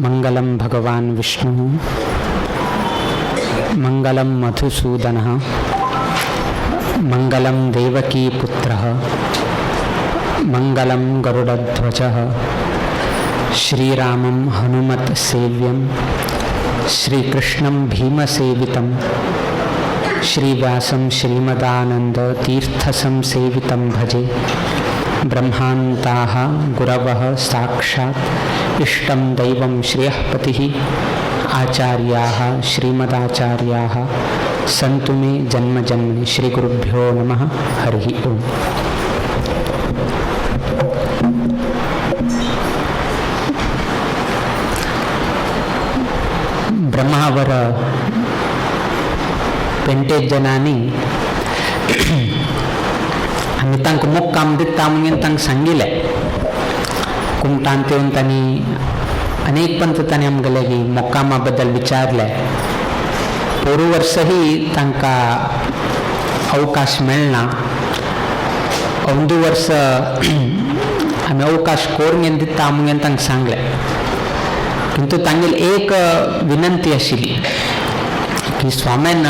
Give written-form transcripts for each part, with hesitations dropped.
मंगलम भगवान विष्णु मंगलम मधुसूदन मंगलम देवकी पुत्र मंगलम गरुड़ध्वज श्रीरामं हनुमत सेव्यं श्रीकृष्णं भीमसेवितं श्रीव्यासं श्रीमदानंद तीर्थसंसेवितं भजे। ब्रह्मान्ताः गुरवः साक्षात् इष्टं दैवं श्रेयःपतिः आचार्याः श्रीमदाचार्याः सन्तु मे जन्मजन्मनि। श्रीगुरुभ्यो नमः। हरिः ओम्। ब्रह्मावर पेंटे जनानी आम्ही तांक मुक्काम दिता म्हणून तांक सांगिले कुमटान येवन तांणी अनेक पंत तांणी आमगेले की मुक्कामा बद्दल विचारले। पोरू वर्सही तांका अवकाश मेळना। अंदू वर्स आम्ही अवकाश कोण दिता म्हणून तांक सांगले। किंतु तांगेल एक विनंती आशिल्ली की स्वाम्यान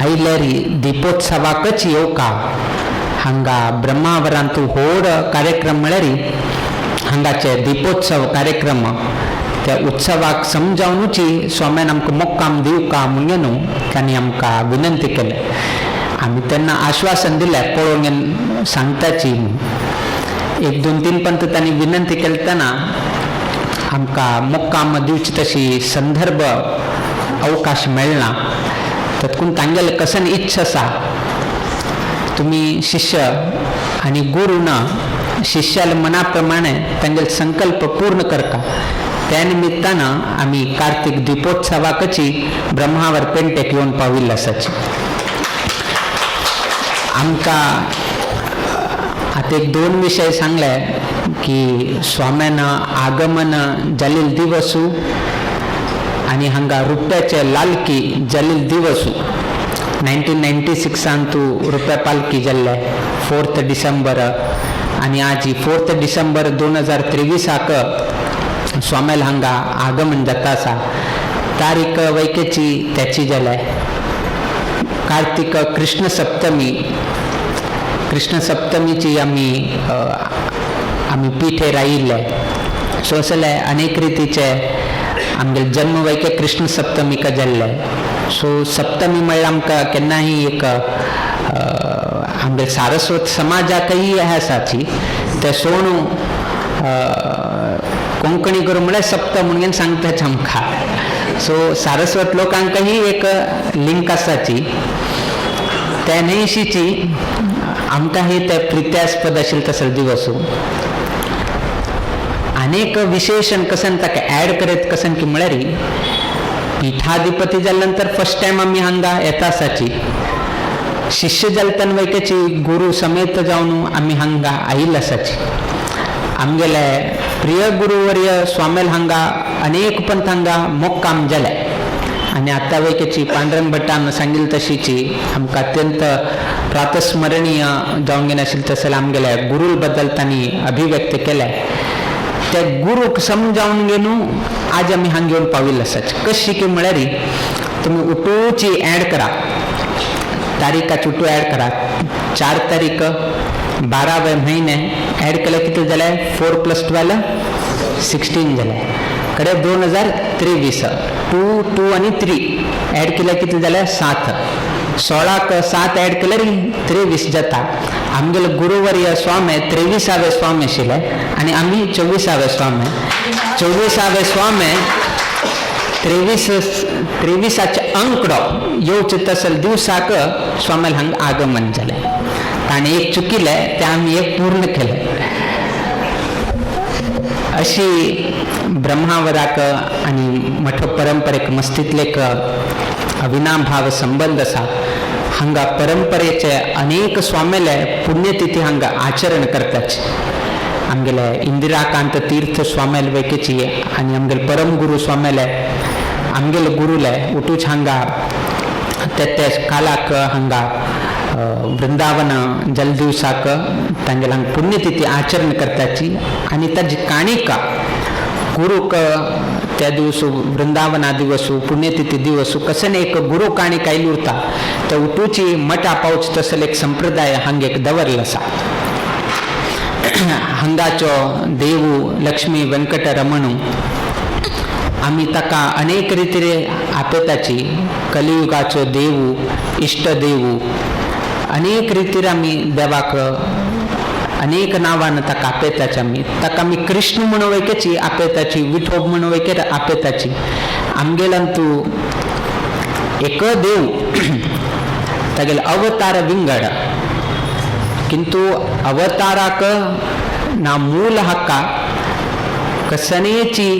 आयल्यारी दीपोत्सवाकच येवका। हांगा ब्रह्मावरांतू व्हड कार्यक्रम म्हळ्यारी हांगाचे दीपोत्सव कार्यक्रम त्या उत्सवाक समजावनूची स्वाम्यान आमकां मोक्काम दिवका म्हणून तांणी आमकां विनंती केली। आमी तेन्ना आश्वासन दिलें पळोवन सांगताची। एक दोन तीन पंत तांणी विनंती केली तेन्ना आमकां मोक्काम दिवची तशी संदर्भ अवकाश मेळना। तातूंत तांगेले कसन इच्छा आसा तुमी शिष्य आनी गुरू ना शिष्याल मना प्रमाणे तांगेले संकल्प पूर्ण करता। त्या निमित्तान आमी कार्तिक दीपोत्सवाकची ब्रह्मावर पेंटेक येवन पाविल्ले आसाची। आमकां आतां एक दोन विशय सांगले की स्वाम्यान आगमन जाल्ले दिवसू आनी हांगा रुप्याचे लालकी जाल्ले दिवसू 1996 तू रुप्या पालकी जाल्ले 4 डिसेंबर आनी आज 4 डिसेंबर 2023 स्वामेल हांगा आगमन जाता आसा। तारीख वैकेची त्याची जाले कार्तिक कृष्ण सप्तमीची आमी पिठेर आयिल्ले। सो असले अनेक रितीचे आमगे जन्म वैके कृष्ण सप्तमीका जाल्ले। सो सप्तमी म्हणल्यार आमकां केन्नाय एक आमगे सारस्वत समाजाकय हे आसाची ते सोणू कोंकणी करून म्हळ्यार सप्त म्हणून सांगताच आमकां। सो सारस्वत लोकांकय एक लिंक आसाची त्या न्हयशीची आमकां हे ते प्रित्यास्पद आशिल्ले तसले दिवसू। अनेक विशेषण कसन ताका ऍड करत कसन की म्हळ्यार पीठाधिपती जाल्या नंतर फर्स्ट टायम आमी हांगा येता आसाची। शिष्य जाले तेन्ना वैकेची गुरू समेत जावन आमी हांगा आयिल्ले आसाची। आमगेले प्रिय गुरुवर्य स्वामेल हांगा अनेक पंत हांगा मोक्काम जाले आनी आतां वैकेची पांडुरंग भट्टान सांगिल्ले तशीची आमकां अत्यंत प्रातस्मरणीय जावन गेले आशिल्ले तसले आमगेले गुरू बद्दल तांणी अभिव्यक्त केले। त्या गुरूक समजावन घेवन आज आमी हांगा येवन पाविल्ले आसात। कशी की म्हळ्यार तुमी उठूची ऍड करा तारीखाची उठू ऍड करा 4 तारीख 12वे म्हयने ऍड केले कितले जाले 4 + 12 16 जाले कडे 2023 2 आनी 3 ऍड केले कितले जाले 7 16क 7 ऍड केल्यार 23 जाता। आमगेले गुरुवर्य स्वामी 23वे स्वामी आशिल्ले आनी आमी 24वे स्वामी। 24वे स्वामी 23चे अंकडो येवचे तसले दिवसाक स्वामेल हांगा आगमन जाले। ताणें एक चुकिले ते आमी एक पूर्ण केले। अशी ब्रह्मावराक आनी मठ परंपरेक मस्तितले एक अविनाभाव संबंध आसा। हांगा परंपरेचे अनेक स्वामेले पुण्यतिथी हांगा आचरण करताच। आमगेले इंदिराकांत तीर्थ स्वामेल वैकेची आनी आमगेले परम गुरू स्वामेले आमगेले गुरुले उठूच हांगा ते कालाक हांगा वृंदावन जल दिवसाक तांगेले हांगा पुण्यतिथी आचरण करताची आनी ताजी काणिका गुरुक त्या दिवस वृंदावना दिवस पुण्यतिथी दिवस कसं एक गुरु काणी काही उरता तर उठूची मठ आपावच तसं एक संप्रदाय हांगेक दवरलसा हांगाचो देवू लक्ष्मी व्यंकटरमणू आम्ही ताका अनेक रितीने आपेताची कलियुगाचो देवू इष्ट देवू अनेक रितीर आम्ही देवाक अनेक नावानं ताका आपेताची आम्ही कृष्ण म्हणून वैकेची आपेताची विठोब म्हणून वैके आपेताची आमगेलंतू एक देव तागेल अवतार विंगड किंतु अवताराक ना मूल हक्का कसनेची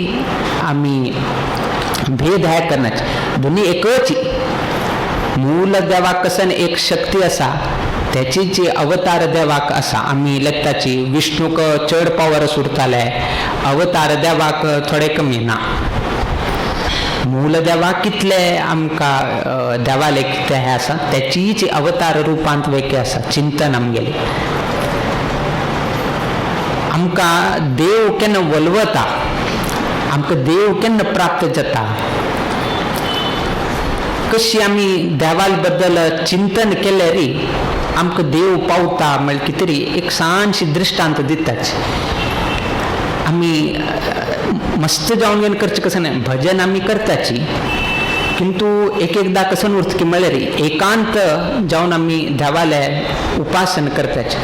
आम्ही भेद है करण्याची दोन्ही एकच मूल देवाक कसन एक शक्ती असा त्याची जी अवतार देवाक असा आम्ही लगताची विष्णूक चढ पावर सुरताले अवतार देवाक थोडे कमी ना मूल देवा कितले आमका देवाले कितें हे आसा त्याची अवतार रुपांत वेके आसा चिंतन आमगेले आमका देव केन्ना वलवता आमका देव केन्ना प्राप्त जाता कशी आम्ही देवाल बद्दल चिंतन केले री आमका देव पावता म्हळ्यार कितें तरी एक सांशी दृश्टांत दिताच आम्ही मस्त जाऊन घेऊन करचे कसं नाही भजन आम्ही करताची किंतु एक एकदा कसं उरत की म्हळ्यार एकांत जाऊन आम्ही देवाले उपासन करताचे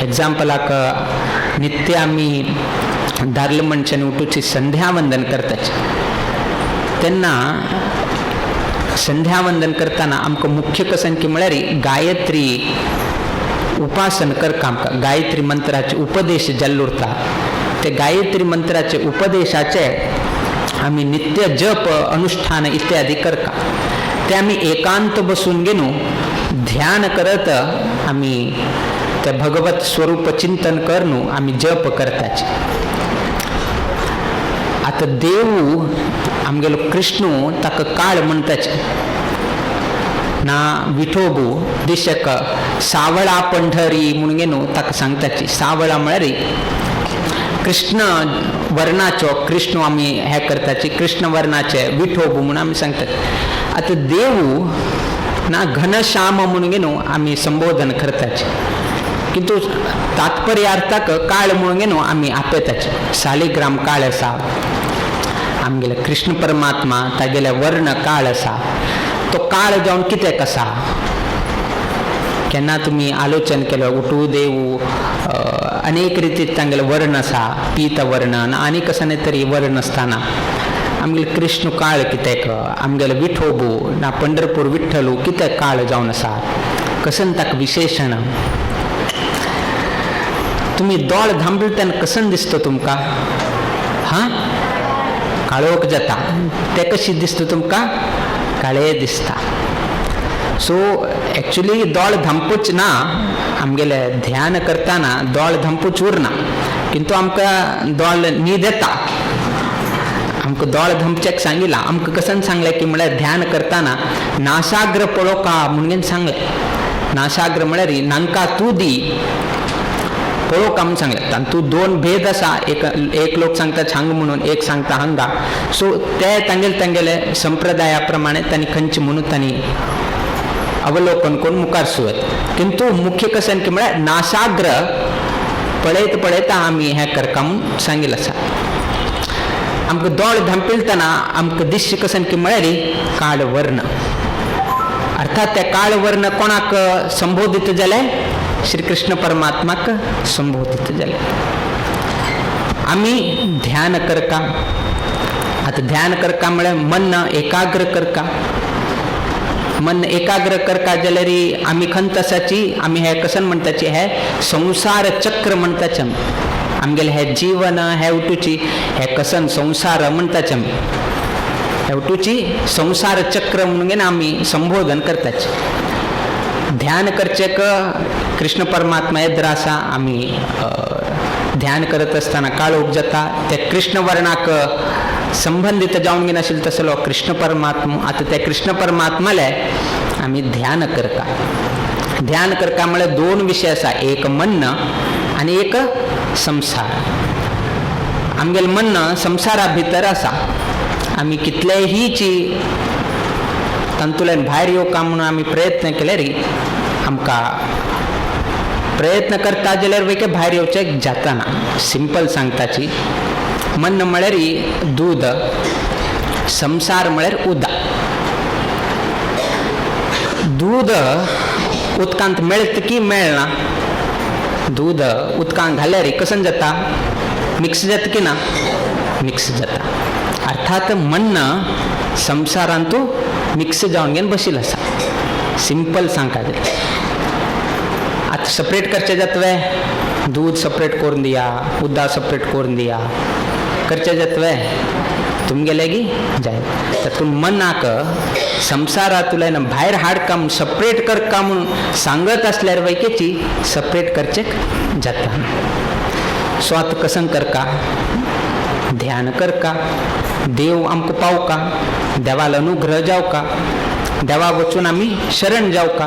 एक्झाम्पलाक नित्य आम्ही दार्ल मनशाने उठूची संध्यावंदन करताचे तेन्ना संध्यावंदन करताना आमकां मुख्य कसन की म्हळ्यार गायत्री उपासन करता आमकां गायत्री मंत्राचे उपदेश जाल्लो उरता ते गायत्री मंत्राचे उपदेशाचे आम्ही नित्य जप अनुष्ठान इत्यादी करता ते आम्ही एकांत बसून गेलो ध्यान करत आम्ही ते भगवत स्वरूप चिंतन करनू आम्ही जप करताचे आता देवू आमगेलो कृष्णू ताका काळ म्हणताचे ना विठोबू दिशक सावळा पंढरी म्हणून गेलो ताका सांगताची सावळा म्हळ्यार कृष्ण वर्णाचो कृष्ण आम्ही हे करताची कृष्ण वर्णाचे विठोबू म्हणून आम्ही सांगतात आता देवू ना घनश्याम म्हणून गेलो आम्ही संबोधन करताचे किंतु तात्पर्य अर्थाक काळ म्हणून गेलो आम्ही आपेताचे शालिग्राम काळ असा आमगेले कृष्ण परमात्मा तागेले वर्ण काळ असा तो काळ जावन कितें कसा केन्ना तुम्ही आलोचन केलं उठू देवू अनेक रितीत तांगेले वर्ण असा पीत वर्ण आनी कसं तरी वर्ण असताना आमगेले कृष्ण काळ कितें आमगेले विठोबू ना पंढरपूर विठ्ठलू कितें काळ जावन आसा कसन ताका विशेषण तुम्ही दोळ धांबल तेन्ना कसन दिसता तुमकां हां काळोख जाता ते कशी दिसता तुमकां काळे दिसता सो एक्चुअली दोळ धांपूच ना आमगेले ध्यान करताना दोळ धांपूच उरना किंतु आमकां दोळ न्हीद येता आमकां दोळ धांपचेक सांगिला आमकां कसन सांगलें की म्हळ्यार ध्यान करताना नाशाग्र पळोवका म्हणून सांगलें नाशाग्र म्हळ्यार नांका तूं दी पळोवका म्हणून सांगलें तातूंत दोन भेद आसा एक लोक सांगता हांग म्हणून एक सांगता हांगा सो ते तांगेले संप्रदाया प्रमाणे तांणी खंयचे म्हणून तांणी अवलोकन करून मुखार सुवत किंतु मुख्य कसन की म्हळ्यार नाशाग्र पळयत पळयता आमी हें करका म्हणून सांगिल्लें आसा आमकां दोळ धांपिलतना आमकां दिश्य कसन की म्हळ्यार काळ वर्ण अर्थात ते काळ वर्ण कोणाक संबोधीत जाले श्री कृष्ण परमात्माक संबोधित जाले आमी ध्यान करका आता ध्यान करका म्हळ्यार मन एकाग्र करका मन एकाग्र करका जाल्यार आमी खंत आसाची आमी हे कसन म्हणटाची हे संसार चक्र म्हणटाचे आमगेले हे जीवन हे उठूची हे कसन संसार म्हणटाचे आमी हे उठूची संसार चक्र म्हणून आमी संबोधन करताचे ध्यान करचेक कृष्ण परमात्मा येद्र आसा आमी ध्यान करत असताना काळोख जाता ते कृष्ण वर्णाक संबंधित जावन घेन आशिल्लो तसलो कृष्ण परमात्मा आता त्या कृष्ण परमात्माले आमी ध्यान करता म्हळ्यार दोन विषय आसा एक मन आनी एक संसार आमगेल म्हणणं संसारा भितर असा आम्ही कितलेहीची तंतुल्यान भायर येवका म्हणून आम्ही प्रयत्न केले री आमकां प्रयत्न करता जाल्यार वयके भायर येवचें जाताना. सिंपल सांगताची म्हणणं म्हळ्यार दूद, संसार म्हळ्यार उदक. दूद उदकांत मेळत की मेळना. दूद उदकांत घाल्यार कसन जाता, मिक्स जाता की ना, मिक्स जाता. अर्थात म्हणणं संसारांतू मिक्स जावन घेवन बशिल्लो आसा. सिंपल सांगता जाल्यार आतां सेपरेट करचें जातवे, दूध सेपरेट करून दिया, उदक सेपरेट करून दिया, करचें जातवे तुमगेले गी जाय. तातूंत मनाक संसारांतल्यान भायर हाडका म्हूण सेपरेट करका म्हूण सांगत आसल्यार वयकेची सेपरेट करचें जाता. सो आतां कसन करका, ध्यान करका, देव आमकां पावका, देवालो अनुग्रह जावका, देवा वचून आमी शरण जावका.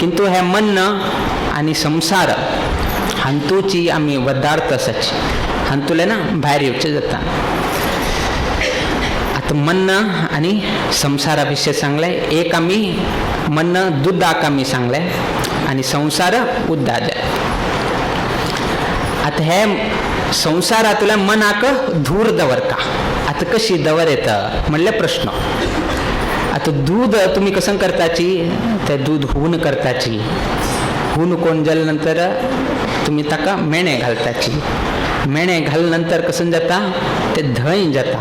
किंतु हें म्हणणं आनी संसार हांतूची आमी वदार्थ आसाची, हांतूंतल्यान भायर येवचें जाता. आतां म्हणणं आनी संसारा विशय सांगलें. एक आमी म्हणणं दुदाक आमी सांगलें आनी संसार उद्दा जाय. आतां हे संसारांतल्यान मनाक दूर दवरका. आतां कशी दवरता म्हणल्यार प्रश्न. आतां दूद तुमी कसन करताची, तें दूद हून करताची. हून कोण जाले नंतर तुमी ताका मेणे घालताची. मेणे घाल नंतर कसन जाता, तें धंय जाता.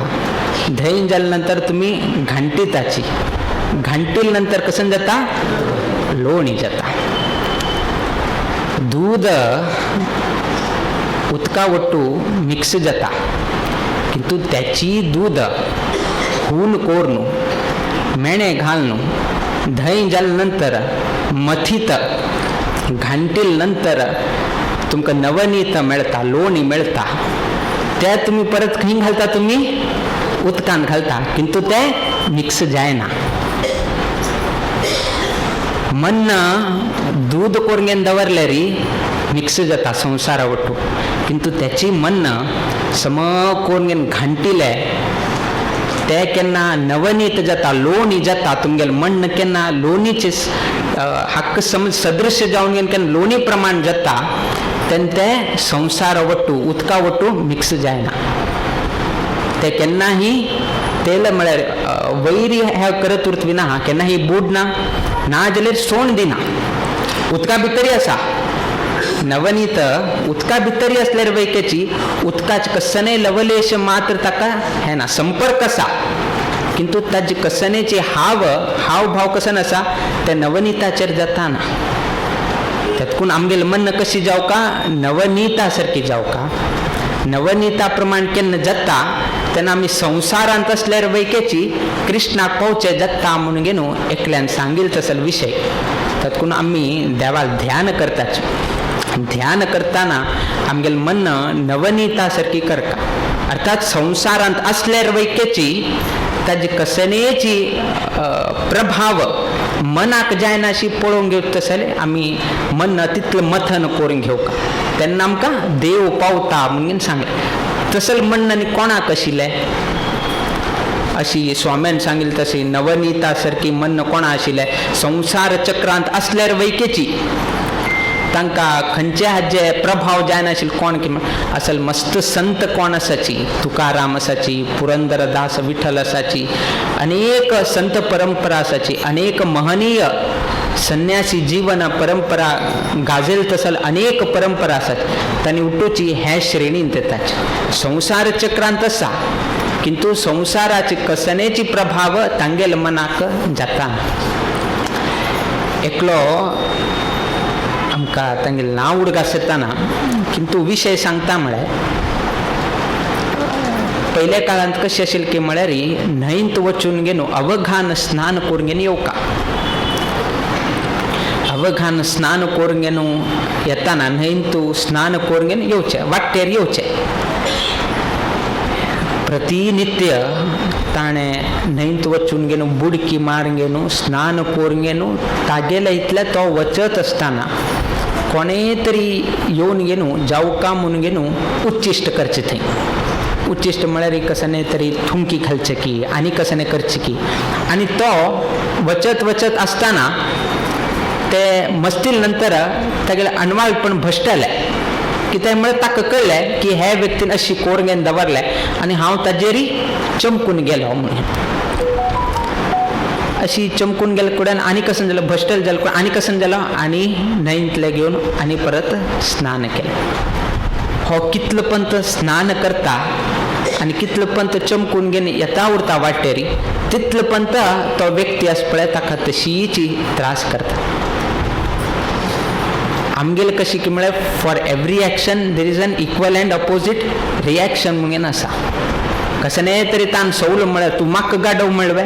धंय जाले नंतर तुमी घांटिताची. घांटिल नंतर कसन जाता, लोणी जाता. दूद उदका वट्टू मिक्स जाता, किंतु त्याची दूद हून कोर न्हू, मेणे घाल न्हू, धंय जाले नंतर मथीत घांटिल नंतर तुमकां नवनीत मेळटा, लोणी मेळटा. ते तुमी परत खंय घालता, तुमी उदकांत घालता, किंतु तें मिक्स जायना. म्हणणं दूद कोरगेन दवरले री मिक्स जाता संसारा वट्टू, किंतु त्याची म्हणणं सम कोरगेन घांटिले ते केन्ना नवनीत जाता, लोणी जाता. तुमगेल म्हणणं केन्ना लोणीचे हक्क समज सदृश्य जावन घेवन केन्ना लोणी प्रमाण जाता, तेन्ना ते संसारा वट्टू उदका वट्टू मिक्स जायना. ते केन्नाही तेल म्हळ्यार वैरी हे करत उरतविना, केन्नाही बुडना, ना जाल्यार सोंड दिना. उदका भितरी आसा नवनीत, उदका भितरी असल्यार वैकेची उदकाचे कसने लवलेश मात्र ताका हे ना, संपर्क आसा, किंतु ताजे कसनेचे हाव भाव कसन आसा ते नवनीताचेर जाता ना. त्यातून आमगेल म्हणणं कशी जावका, नवनीता सारखी जावका. नवनीता प्रमाण केन्ना जाता तेन्ना आमी संसारांत असल्यार वैकेची कृष्णाक पावचे जाता म्हणून घेवन एकल्यान सांगिल तसल विशय. तातून आमी देवाल ध्यान करताचे. ध्यान करताना आमगेल म्हणणं नवनीता सारखी करता. अर्थात संसारांत असल्यार वैकेची ताजी कसनेची प्रभाव मनाक जायना अशी पळोवंक घेवता तसले आमी म्हणणं तितलें मथन करून घेवका. तेन्ना आमकां देव पावता म्हणून सांगलें. तसल म्हणणं आनी कोणाक आशिल्लें, अशी स्वाम्यान सांगिल्लें तशी नवनीता सारकी म्हणणं कोणा आशिल्लें, संसार चक्रांत असल्यार वैकेची तांकां खंयचे हाजे प्रभाव जायनाशिल्ले. कोण की असल मस्त संत कोण आसाची, तुकाराम आसाची, पुरंदरदास विठ्ठल आसाची, अनेक संत परंपरा आसाची, अनेक महनीय संन्यासी जीवन परंपरा गाजेल तसल अनेक परंपरा आसात. तांणी उठोवची हे श्रेणींत येताची. संसार चक्रांत आसा, किंतु संसाराची कसनेची प्रभाव तांगेल मनाक जाता. एकलो आमकां तांगेल नांव उडगास येताना, किंतु विशय सांगता म्हळ्यार पयल्या काळांत कशें आशिल्लें की म्हळ्यार न्हंयत वचून घेवन अवघान स्नान करून घेवन येवका. अवघान स्नान करून घेवन येताना न्हंयत स्नान करून घेवन येवचें, वाटेर येवचें. प्रतिनित्य ताणें न्हंयत वचून घेवन बुडकी मारून घेवन स्नान करून घेवन तागेले इतले तो वचत आसतना कोणे तरी येवन घेवन जावका म्हणून घेवन उच्चिश्ट करचें. थंय उच्चिष्ट म्हळ्यार कसं तरी थुंकी घालचे की आणि कसं करचे की आणि तो वचत असताना ते मस्तील नंतर तागेले अणवाळपण भश्टले कित्यामुळे ताका कळलें की हे व्यक्तीन अशी कोरगेन दवरलें आनी हांव ताजेरी चमकून गेलो म्हणून अशी चमकून गेले कुड्यान आनी कसं जालें भश्टल जालें आनी कसं जालो आनी न्हंयतले घेवन आनी परत स्नान केलें हो कितलो पंत स्नान करता आनी कितलो पंत चमकून घेवन येता उरता वाटेरी तितलो पंत तो व्यक्ती आसा पळय ताका तशीच त्रास करता आमगेले कशी की म्हळ्यार for every action there is an equal and opposite reaction म्हणून आसा कसले तरी तान सवलो म्हळ्यार तूं म्हाका गाडव म्हणलें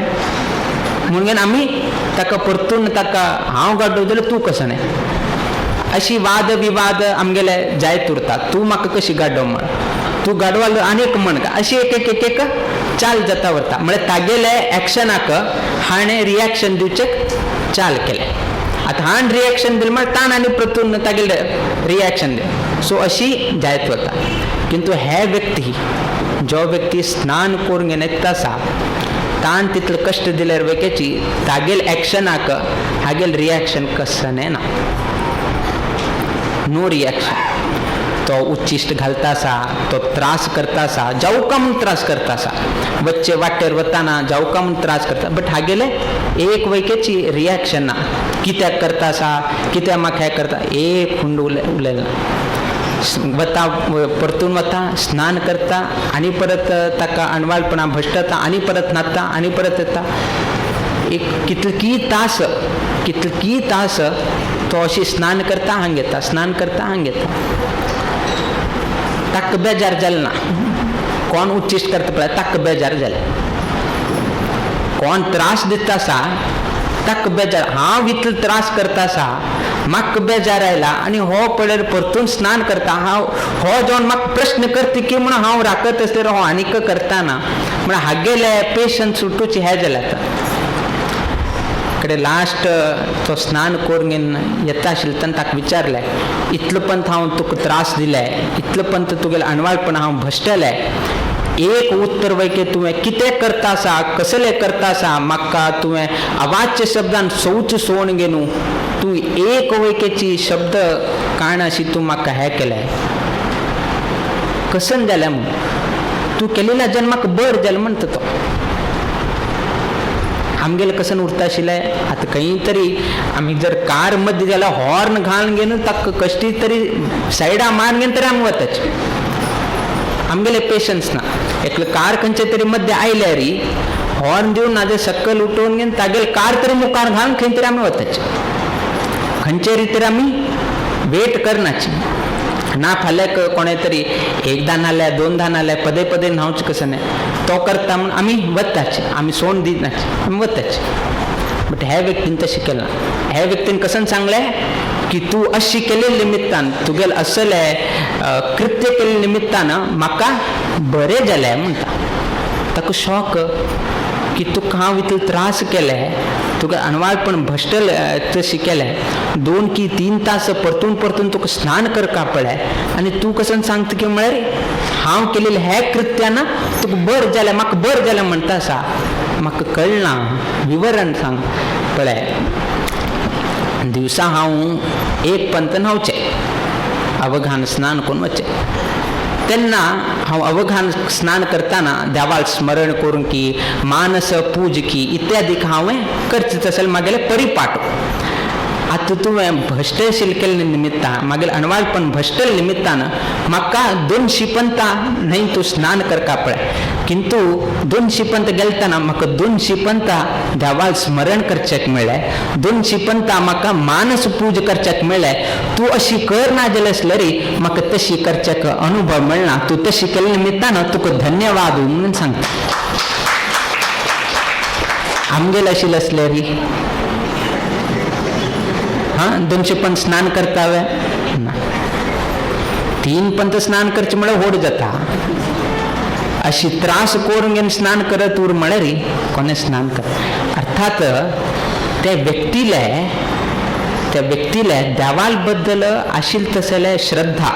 म्हणून आमी ताका परतून ताका हांव गाडव जाल्यार तूं कसो न्हय अशी वाद विवाद आमगेले जायत उरता तूं म्हाका कशी गाडव म्हण तूं गाडवाल आनीक म्हण अशी एक चाल जाता उरता म्हळ्यार तागेले एक्शनाक हाणें रिएक्शन दिवचें चाल केलें आता हाण रिएक्शन दिलें म्हळ्यार ताण आनी परतून तागेले रिएक्शन दिलें सो अशी जायत वता किंतु हे व्यक्ती जो व्यक्ती स्नान करून घेवन येता आसा ताण तितलें कश्ट दिल्यार वेकेची तागेल एक्शनाक हागेल रिएक्शन कसं ना नो रिएक्शन तो उच्चिष्ट घालता आसा तो त्रास करता आसा जावं का म्हूण त्रास करता आसा वच्चे वाटेर वताना जावं का म्हूण त्रास करता बट हागेले एक वैकेची रिएक्शन ना कित्याक करता आसा कित्याक म्हाका हें करता एक हुंड उलयना वता परतून वता स्नान करता आनी परत ताका अणवाळपणा भश्टता आनी परत न्हाता आनी परत येता एक कितकी तास तो अशी स्नान करता हांग येता स्नान करता हांग येता ताका बेजार जालें ना कोण उच्चिश्ट करता पळय ताका बेजार जालें कोण त्रास दिता आसा ताका बेजार हांव इतलो त्रास करता आसा म्हाका बेजार आयला आनी हो पळय परतून स्नान करता हांव हो जावन म्हाका प्रश्न करता की म्हण हांव राखत आसल्यार हो आनीक करता ना म्हण हागेले पेशन्स सुटूचे हे जालें आतां कडेन लास्ट तो स्नान करून घेवन येता आशिल्लो तेन्ना ताका विचारलें इतलो पंत हांव तुका त्रास दिलें इतलो पंत तुगेलें अणवाळपण हांव भश्टलें एक उत्तर वैके तुवें कितें करता आसा कसले करता आसा म्हाका तुवें अवाच्य शब्दान सौच सोवन घे न्हू तूं एक वैकेची शब्द काण अशी तूं म्हाका हें केलें कसन जालें म्हूण तूं केलेल्या जन्माक बर जालें म्हणटा तो आमगेले कसन उरता आशिल्लें आतां खंय तरी आमी जर कार मध्य जाल्यार हॉर्न घालून घेवन ताका कश्टी तरी सायडा मारून घेवन तरी आमी वताचे आमगेले पेशन्स ना एकलो कार खंयचे तरी मध्य आयल्यार हॉर्न दिवन नाजे सकयल उठोवन घेवन तागेले कार तरी मुखार घालून खंय तरी आमी वताचे खंयचे तरी आमी वेट करनाची ना फाल्याक कोणे तरी एकदां नाल्यार दोनदां नाल्यार पदे पदे न्हांवचें कसं न्हय तो करता म्हूण आमी वताचे आमी सोंड दिनाचे आमी वताचे बट हे व्यक्तीन तशें केलें ना हे व्यक्तीन कसन सांगलें की तूं अशी केले निमित्तान तुगेलें असलें कृत्य केले निमित्तान म्हाका बरें जालें म्हणटा ताका शॉक की तुका हांव इतलो त्रास केले तुका अणवाळपण भश्टल तशी केलें 2 की 3 तास परतून तुका स्नान करपा पडलें आनी तूं कसन सांगता की म्हळ्यार हांव केलेलें हे कृत्यान तुका बरें जालें म्हाका बरें जालें म्हणटा आसा म्हाका कळना विवरण सांग पळय दिवसा हांव एक पंत न्हांवचें अवघान स्नान करून वचचें तेन्ना हांव अवघान स्नान करताना देवाळ स्मरण करून की मानस पूज की इत्यादीक हांवें करचें तशें म्हागेले परिपाठ आतां तुवें भश्टशील केले निमित्तान मागीर अणवाळपण भश्टल निमित्तान म्हाका 2 शिपंतां न्हय तूं स्नान करता पळय किंतु 2 शिपंत गेलतना म्हाका 2 शिपंतां देवाळ स्मरण करचेक मेळ्ळें 2 शिपंतां म्हाका मानस पूज करचेक मेळ्ळें तूं अशी करना जाल्यार आसल्यार म्हाका तशी करचेक अनुभव मेळना तूं तशी केले निमित्तान तुका धन्यवाद म्हणून सांगता आमगेले आशिल्ले आसल्यार हाँ 200 पंत स्नान करता ना 3 पंत स्नान करचे म्हळ्यार होड जाता अशी त्रास करून घेवन स्नान करत उर म्हळ्यार कोणे स्नान कर अर्थात त्या व्यक्तीले देवाल बद्दल आशिल्ले तसले श्रद्धा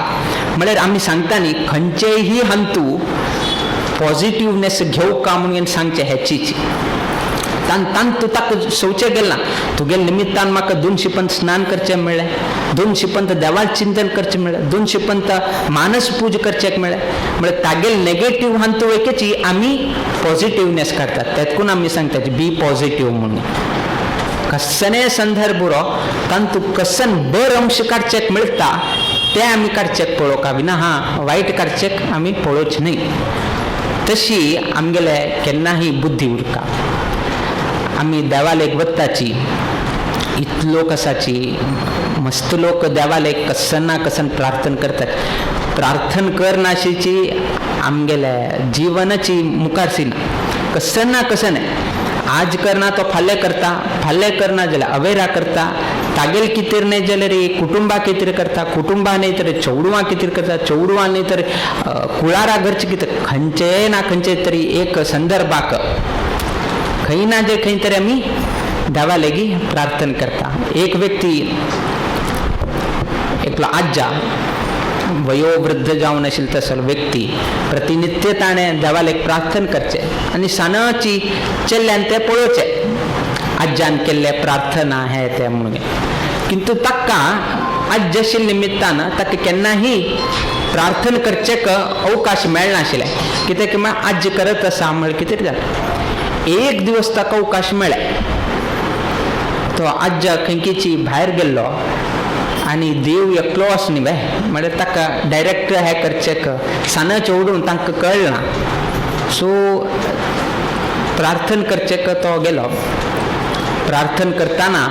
म्हळ्यार आमी सांगता न्ही खंयचेय हंतू पॉझिटिव्हनेस घेऊ का म्हणून सांगचे ह्याचीची तान तू ताक शौचे गेला तुगे निमित्तान म्हाका 2 शिपंत स्नान करचे मेळ्ळे 2 शिपंत देवाल चिंतन करचे मेळ्ळे 2 शिपंत मानस पूज करचेक मेळ्ळे म्हणजे तागेल नेगेटिव्ह हांतू वेकेची आम्ही पॉझिटिव्हनेस करतात त्यातकून आम्ही सांगतात बी पॉझिटिव्ह म्हणून कसने संदर्भुरो तान तू कसन बर अंश काढचेक मिळता ते आम्ही काढचेक पळोवका विना वाईट काढचेक आम्ही पळोवच नाही तशी आमगेले केन्नाही बुद्धी उरका आम्ही देवाला एक वत्ताची इतलो कसाची मस्त लोक देवाला एक कसन ना कसन प्रार्थना करतात प्रार्थना करनाशीची आमगेले जीवनाची मुखारसी ना कसन ना कसन आहे आज करना तो फाल्य करना जाल्यार अवेरा करता तागेल कितेर नाही जाल्यार कुटुंबा कितेर करता कुटुंबा नाही तर चौडवां कितेर करता चौडवां नाही तर कुळारा घरचे कितें खंयचे ना खंयचे तरी एक संदर्भाक खंय ना जे खंय तरी आम्ही देवा लेगी प्रार्थना करता एक व्यक्ती एकलो आज्जा वयोवृद्ध जावन आशिल्लो तसलो व्यक्ती प्रतिनित्य ताणें देवाला एक प्रार्थना करचे आनी सानाची चेल्ल्यान ते पळोवचे आज्जान केल्ले प्रार्थना हे ते म्हणून किंतु ताका आज आशिल्ल्या निमित्तान ताका केन्नाही प्रार्थना करचेक अवकाश मेळनाशिल्ले कित्याक आज करत आसा म्हळ्यार कितें जालें एक दिवस ताका अवकाश मेळ्ळे तो आज खंयची भायर गेल्लो आनी देव एकलो आसा न्ही बाय म्हळ्यार ताका डायरेक्ट हे करचेक सानाचें उडोवन तांकां कळना सो प्रार्थना करचेक तो गेलो प्रार्थना करतना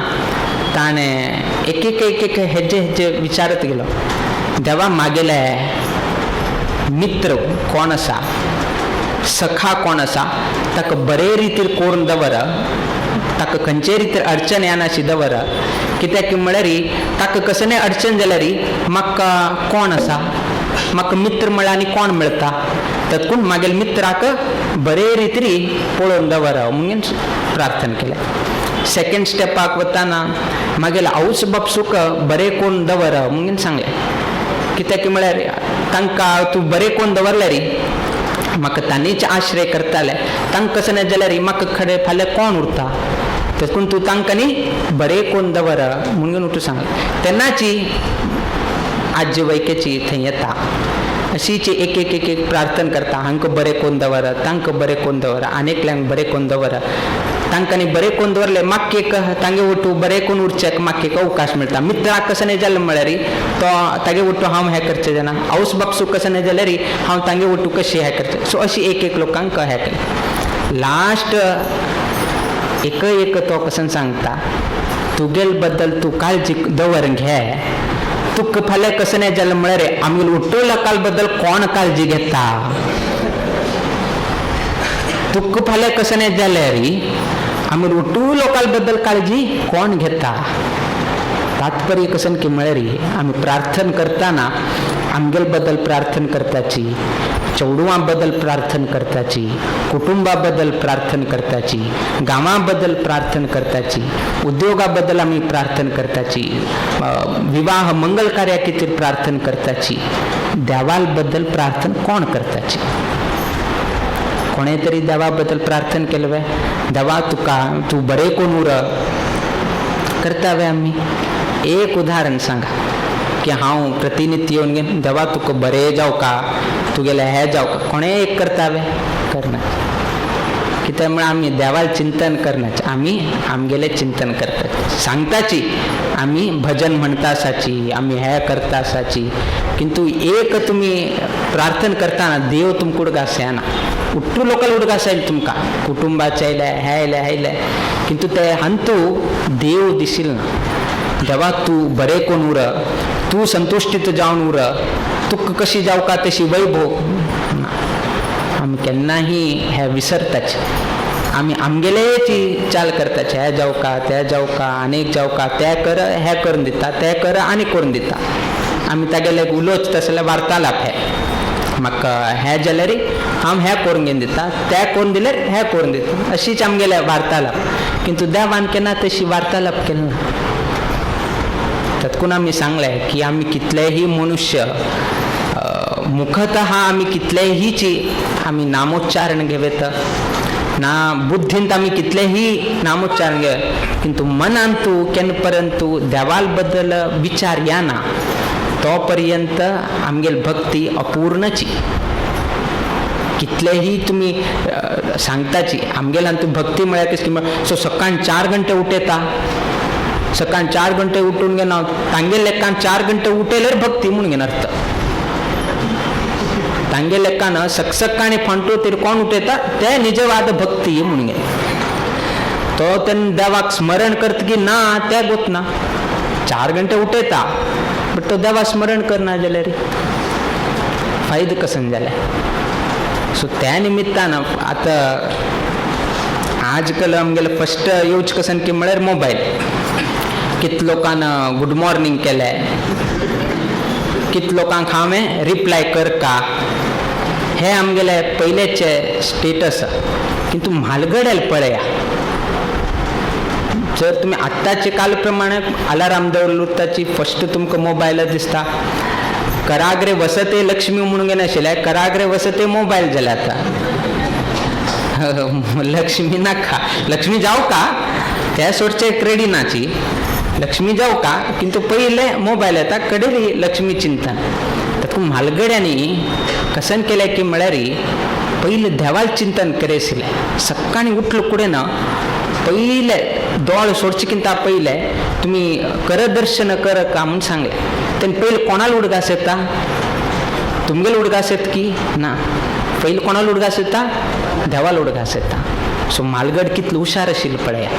ताणें एक एक हेजे विचारत गेलो देवा मागेले मित्र कोण आसा सखा कोण आसा ताका बरे रितीर करून दवर ताका खंयचे रितीर अडचण येनाशी दवर कित्याक म्हळ्यार ताका कसले अडचण जाल्यार म्हाका कोण आसा म्हाका मित्र म्हळ्यार आनी कोण मेळटा तातूंत मागेल मित्राक बरे रितीर पळोवन दवर म्हणून प्रार्थना केलें सेकंड स्टेपाक वतना मागेल आवस बापसूक बरे करून दवर म्हणून सांगलें कित्याक म्हळ्यार तांकां तूं बरे करून दवरल्यार म्हाका तांनीच आश्रय करताले तांकां कसं नाही जाल्यार म्हाका खडे फाल्यां कोण उरता देखून तूं तांकां न्ही बरें करून दवर म्हणून तूं सांग तेन्नाची आज वैकेची थंय येता अशीच एक एक एक प्रार्थना करता हांकां बरें करून दवर तांकां बरें करून दवर आनेकल्यांक बरें करून दवर तांकां न्ही बरें करून दवरलें म्हाका एक तांगे वटू बरें करून उरचेक म्हाका एक अवकाश मेळटा मित्राक कसं नाही जालें म्हळ्यार तो तागे वटू हांव हें करचें जाणा आवस बापसूक कसं नाही जाल्यार हांव तांगे वटू कशें हें करचें सो अशी एक एक लोकांक हें केलें लास्ट एक तो कसं सांगता तुगेल बद्दल तूं काळजी दवर घे तुका फाल्यां कसं नाही जालें म्हळ्यार आमी वट्टू लोकां बद्दल कोण काळजी घेता तुका फाल्यां कसं नाही जाल्यार आमी वट्टू लोकां बद्दल काळजी कोण घेता तात्पर्य कसं की म्हळ्यार आमी प्रार्थना करतना आमगेल बद्दल प्रार्थना करताची चौडवां बद्दल प्रार्थना करताची कुटुंबा बद्दल प्रार्थना करताची गांवा बद्दल प्रार्थना करताची उद्योगा बद्दल आमी प्रार्थना करताची विवाह मंगल कार्या खातीर प्रार्थना करताची देवाल बद्दल प्रार्थना कोण करताची कोणे तरी देवा बद्दल प्रार्थना केलं वे देवा तुका तू बरें कोण उर करता वे आमी एक उदाहरण सांगा की हांव प्रतिनित्य येवन घेवन देवा तुका बरें जावं का तुगेलें हें जावं का कोणें एक करता वे करना कित्याक म्हळ्यार आमी देवाल चिंतन करनाचे आमी आमगेलें चिंतन करपाचें सांगताची आमी भजन म्हणटा आसाची आमी हें करता आसाची किंतु एक तुमी प्रार्थना करतना देव तुमकां उडगास येना उट्टू लोकल उडगास येयले तुमकां कुटुंबाचे येयले हे येयले हे येयले किंतु ते हंतू देव दिशिल्लो ना देवा तूं बरें कोण उर तूं संतुश्टीत जावन उर तुका कशी जावका तशी वैभव आमी केन्नाही हे विसरताचे आमी आमगेलेची चाल करताचे हे जावका ते जावका आनीक जावका ते कर हे करून दिता ते कर आनी करून दिता आमी तागेले उलोवच तसले वार्तालाप हे म्हाका हे जाल्यार हांव हे करून घेवन दिता ते करून दिल्यार हे करून दिता अशीच आमगेले वार्तालाप किंतु देवान केन्ना तशी वार्तालाप केली ना तातूंत आमी सांगलें की आमी कितलेही मनुष्य मुखतः आम्ही कितलेहीची आम्ही नामोच्चारण घेवेत ना बुद्धींत आम्ही कितलेही नामोच्चारण घेवे, किंतु मनांतू केन परंतु देवाल बद्दल विचार या ना तोपर्यंत आमगेल भक्ती अपूर्णची. कितलेही तुम्ही सांगताची आमगेला तू भक्ती म्हळ्यार की सो सकाळ 4 घंटे उठेता, सकाळ 4 घंटे उठून घे ना तांगे लेखान 4 घंटे उठेलर भक्ती म्हणून घेणार अर्थ. तांगे लेखानं सकाळी फंटो तरी कोण उठेता ते निजवाद भक्ती म्हणून घे. तो त्यांनी देवाक स्मरण करत की ना त्या गोत ना 4 घंटे उठेता बट तो देवा स्मरण करना जाल्यार रे फायदो कसन जाल्या. सो त्या निमित्तानं आता आजकाल आमगेलं फर्स्ट यूज कसन की म्हळ्यार मोबाईल. कित लोकांना गुड मॉर्निंग केलें, कित लोकांक हांवें रिप्लाय कर का, हे आमगेले पयलेचे स्टेटस. किंतु म्हालगड्याल पळया, जर तुम्ही आत्ताचे काल प्रमाणे अलाराम दवरताची फर्स्ट तुमकां मोबायल दिसता. कराग्रे वसते लक्ष्मी म्हणून घेन आशिल्ले, कराग्रे वसते मोबायल जाले आता. लक्ष्मी नाका, लक्ष्मी जाऊ का त्या सोडचे क्रेडिनाची लक्ष्मी जाऊ का, किंतु पहिले मोबायल येता कडेरी लक्ष्मी चिंतन. तातूंत म्हालगड्यांनी कसन केलें की म्हळ्यार पहिले देवाल चिंतन करेसिले. सकाळी उठलो कुडे ना पहिले दोळ सोडचेकिंता पहिले तुम्ही करदर्शन कर का म्हणून सांगले. तेन्ना पहिले कोणाला उडगास येता, तुमगेल उडगास येत की ना, पहिले कोणाला उडगास येता, देवाला उडगास येता. सो म्हालगड कितलो हुशार आशिल्लो पळया.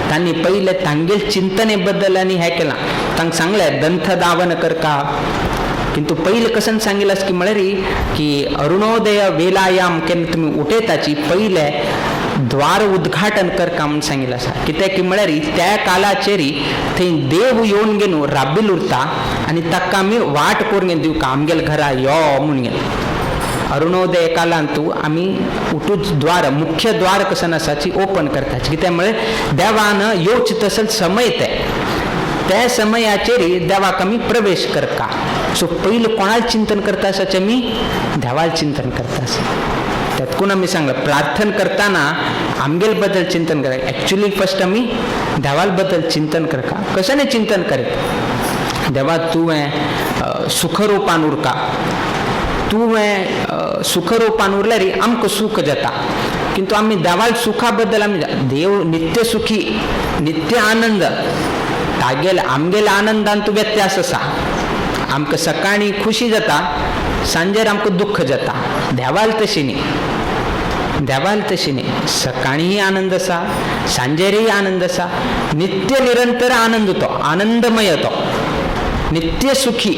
तांणी पहिले तांगेल चिंतने बद्दल आनी हें केलां. तांकां सांगलें दंथ दावन कर का, किंतु पहिले कसन सांगिलास की म्हळ्यार की अरुणोदय वेलायाम केन्ना तुमी उठयताची पहिले द्वार उद्घाटन कर का म्हणून सांगिल्लें आसा. कित्याक की म्हळ्यार त्या कालाचेरी थंय देव येवन घेवन राबिल उरता आनी ताका आमी वाट करून घेवन दिवं का आमगेल घरा यो म्हणून घेवन. अरुणोदय कालांतू आमी उठूच द्वार मुख्य द्वार कसन आसाची ओपन करताची. कित्याक म्हळ्यार देवान येवचे तसं समय त्या समयाचेरी देवाक आमी प्रवेश करका. सो पयलीं कोणाल चिंतन करता आसाचे आमी देवाल चिंतन करता आसा. त्यातून आमी सांगलें प्रार्थना करताना आमगेल बद्दल चिंतन करता. एक्चुअली फर्स्ट आमी देवाल बद्दल चिंतन करका. कशाने चिंतन करीत, देवा तुवें सुखरूपान उरका, तुवें सुखरूपान उरल्यार आमकां सुख जाता. किंतु आमी देवाल सुखा बद्दल आमी देव नित्य सुखी नित्य आनंद तागेल आमगेल आनंदान तू व्यत्यास आसा. आमकां सकाळी खुशी जाता, सांजेर आमकां दुख्ख जाता. देवाल तशी न्ही, देवाल तशी न्ही. सकाळीही आनंद आसा, सांजेरही आनंद आसा, नित्य निरंतर आनंद तो आनंदमय तो नित्य सुखी.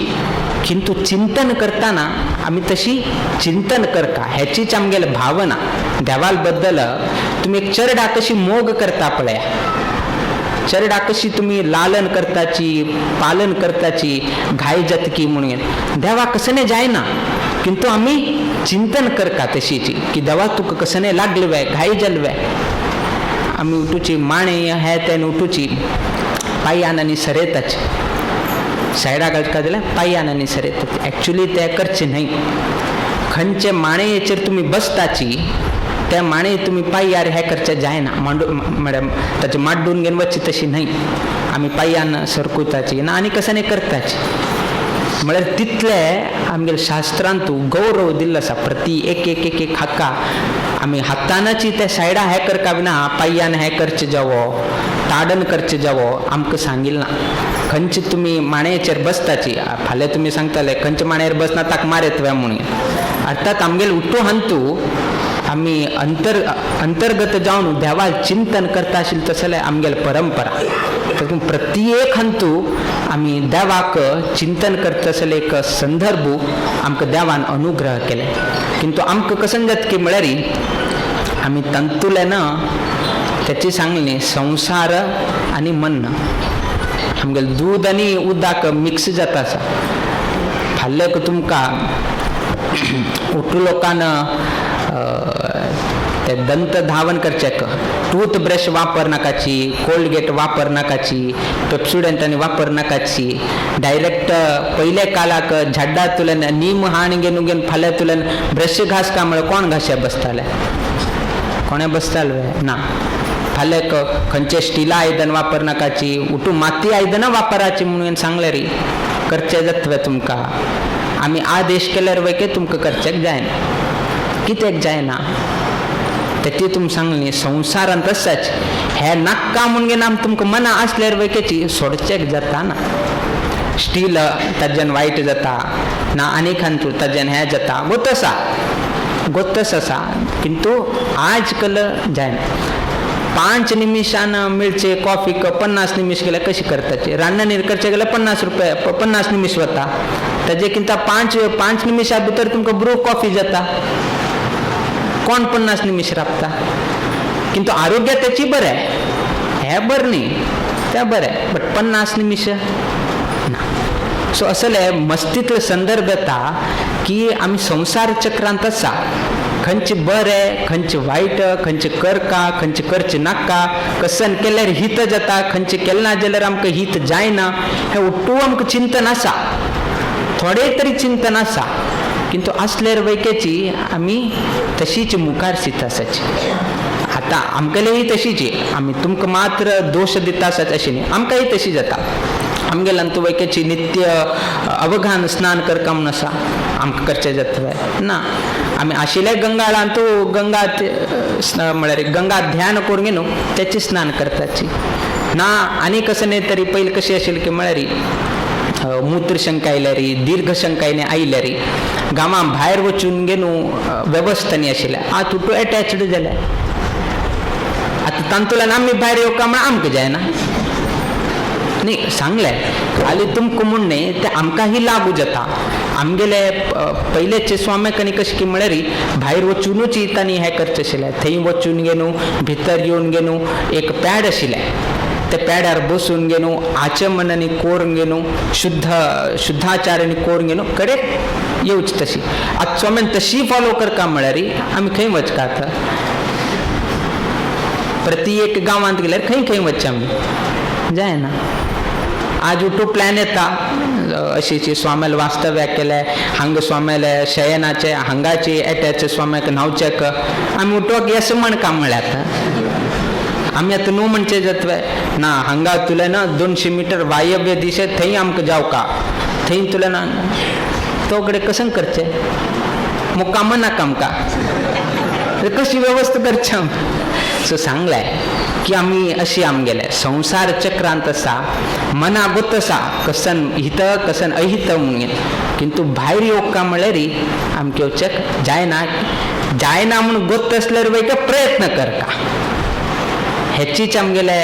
किंतु चिंतन करताना आमी तशी चिंतन करका हेचीच आमगेल भावना. देवाल बद्दल तुम्ही एक चरडा कशी मोग करता पळया, चरडा कशी तुम्ही लालन करताची पालन करताची घाय जातकी म्हणून देवा कसने जायना. किंतु आमी चिंतन करका तशीची की देवा तुका कसने लागलवे घाय जालवे. आमी उठूची माणे हे तेन उठूची पांयानी सरेताची सायडा घालता जाल्यार पांयानी सरेताची. एक्चुअली ते करचे न्हय. खंयचे माणेचेर तुमी बसताची त्या माणे तुम्ही पांयार हे करचे जायना. मॅडम ताचे माड्डून घेवन वचची तशी न्हय. आमी पांयान सरकुताची ना आनी कसने करताची. म्हळ्यार तितले आमगेल्या शास्त्रांतू गौरव दिल्लो आसा. प्रती एक एक एक एक हाका आमी हातानाची त्या सायडा हे करका विना पांयान हे करचे जावो ताडन करचे जावो आमकां सांगिल्ला. खंयचे तुमी माणयेचेर बसताची फाल्यां तुमी सांगताले खंयचे माणयेर बसना ताका मार येतवे म्हणून. अर्थात आमगेले उठ्ठू हंतू आमी अंतर्गत जावन देवाल चिंतन करता आशिल्ले तसले आमगेल परंपरा. देखून प्रत्येक हंतू आमी देवाक चिंतन करता आसले एक संदर्भ आमकां देवान अनुग्रह केले. किंतु आमकां कसन जाता की म्हळ्यार आमी तंतुले ना त्याची सांगली संसार आनी मन आमगेले दूध आनी उदक मिक्स जाता आसा. फाल्यां तुमकां उठ्ठू लोकान ते दंत धावन करचेक टूथब्रश वापर नाकाची, कोलगेट वापर नाकाची, पेप्सोडेंटाने वापर नाकाची, डायरेक्ट पहिले कालाक झाड्डा तुलन नीम हाण घेऊन घेऊन फाल्या तुलन ब्रश घास कामळ कोण घास्या बसताले, कोणे बसताल ना. फाल्याक खंयचे स्टीला आयदन वापर नाकाची, उठू माती आयदनां वापराची म्हणून सांगले री करचे जातवे तुमका. आम्ही आदेश केल्यार वैके तुमकां करचेक जायना, कित्याक जायना ते ती तुम सांगली. संवसारान तसाच हे नाका म्हणून घेवन आमी तुमकां मना असल्यार वैकेची सोडचेक जाता ना. स्टील ताज्यान वायट जाता ना, आनीक ताज्यान हे जाता, गोतस आसा. किंतु आज कल जायना. 5 निमिषान मिळचे कॉफी 50 निमिष गेल्या कशी करताची. रान्ना करचे गेल्या 50 रुपये 50 निमिष वता. ताजेकिंता 5 निमिषा भितर तुमकां ब्रू कॉफी जाता. कोण 50 निमिष राबता. किंतु आरोग्य त्याची बरें, हे बरें न्ही, त्या बरें, बट 50 निमिष ना. सो असले मस्तीतले संदर्भ येता की आमी संसार चक्रांत आसा. खंयचे बरें, खंयचे वायट, खंयचे करका, खंयचे करचे नाका, कसन केल्यार हित जाता, खंयचे केलें ना जाल्यार आमकां हित जायना, हे उट्टू आमकां चिंतन आसा. थोडे तरी चिंतन आसा. किंतु असल्यार वैकेची आमी तशीच मुखार सीत आसाची. आता आमकांय तशीची, आमी तुमकां मात्र दोश दिता आसात अशी न्ही, आमकांय तशी जाता. आमगेल्यान तूं वैकेची नित्य अवघान स्नान करका म्हूण आसा, आमकां करचें जातलें ना. आमी आशिल्ले गंगाळान तूं गंगा म्हळ्यार गंगा ध्यान करून न्हू त्याची स्नान करताची ना. आनी कसं नाही तरी पयलीं कशी आशिल्ली की म्हळ्यार मूत्र शंका आयल्यारी, दीर्घ शंकायने आयल्यारी गांवां भायर वचून गेनू वेवस्था न्ही आशिल्ल्या. आतां तूं एटॅचड जाल्या. आतां तांतूल्यान आमी भायर येवका म्हण आमकां जायना न्ही. सांगले खाली तुमकां म्हूण न्ही, ते आमकांही लागू जाता. आमगेले पयलेचे स्वाम्याकनी कशें की म्हळ्यार भायर वचूनच तांणी हें करचें आशिल्लें. थंय वचून गेनू भितर येवन गेनू एक पॅड आशिल्लें, ते पॅडार बसून गेनू आचमनांनी कोरून गेनू शुद्धाचारांनी कोरून गेनू करेक्ट येवच तशी. आतां स्वाम्यान तशी फॉलो करता म्हळ्यार आमी खंय वचका. आतां प्रति एक गांवांत गेल्यार खंय वचचें आमी जायना. आज उठू प्लॅन येता अशीची स्वाम्याल वास्तव्य केले, हांगा स्वाम्याले शयनाचे हांगाची एट्याचे स्वाम्याक न्हांवचेक आमी उठोवक येस म्हण काम म्हळ्यार आतां आमी आतां न्हू म्हणचे जातवे ना. हांगा तुले ना 200 मीटर वायव्य दिशे थंय आमकां जावका, थंय तुले ना तो कडेन कशें करचें. मुक्काम नाका आमकां, कशी वेवस्था करचें. सो सांगलें की आमी अशी आमगेले संसार चक्रांत आसा, मना गोत आसा कसन हित कसन अहित म्हणून. किंतु भायर येवका म्हळ्यार आमकां येवचेक जायना म्हणून गोत असल्यार वयता प्रयत्न करता. हेचीच आमगेले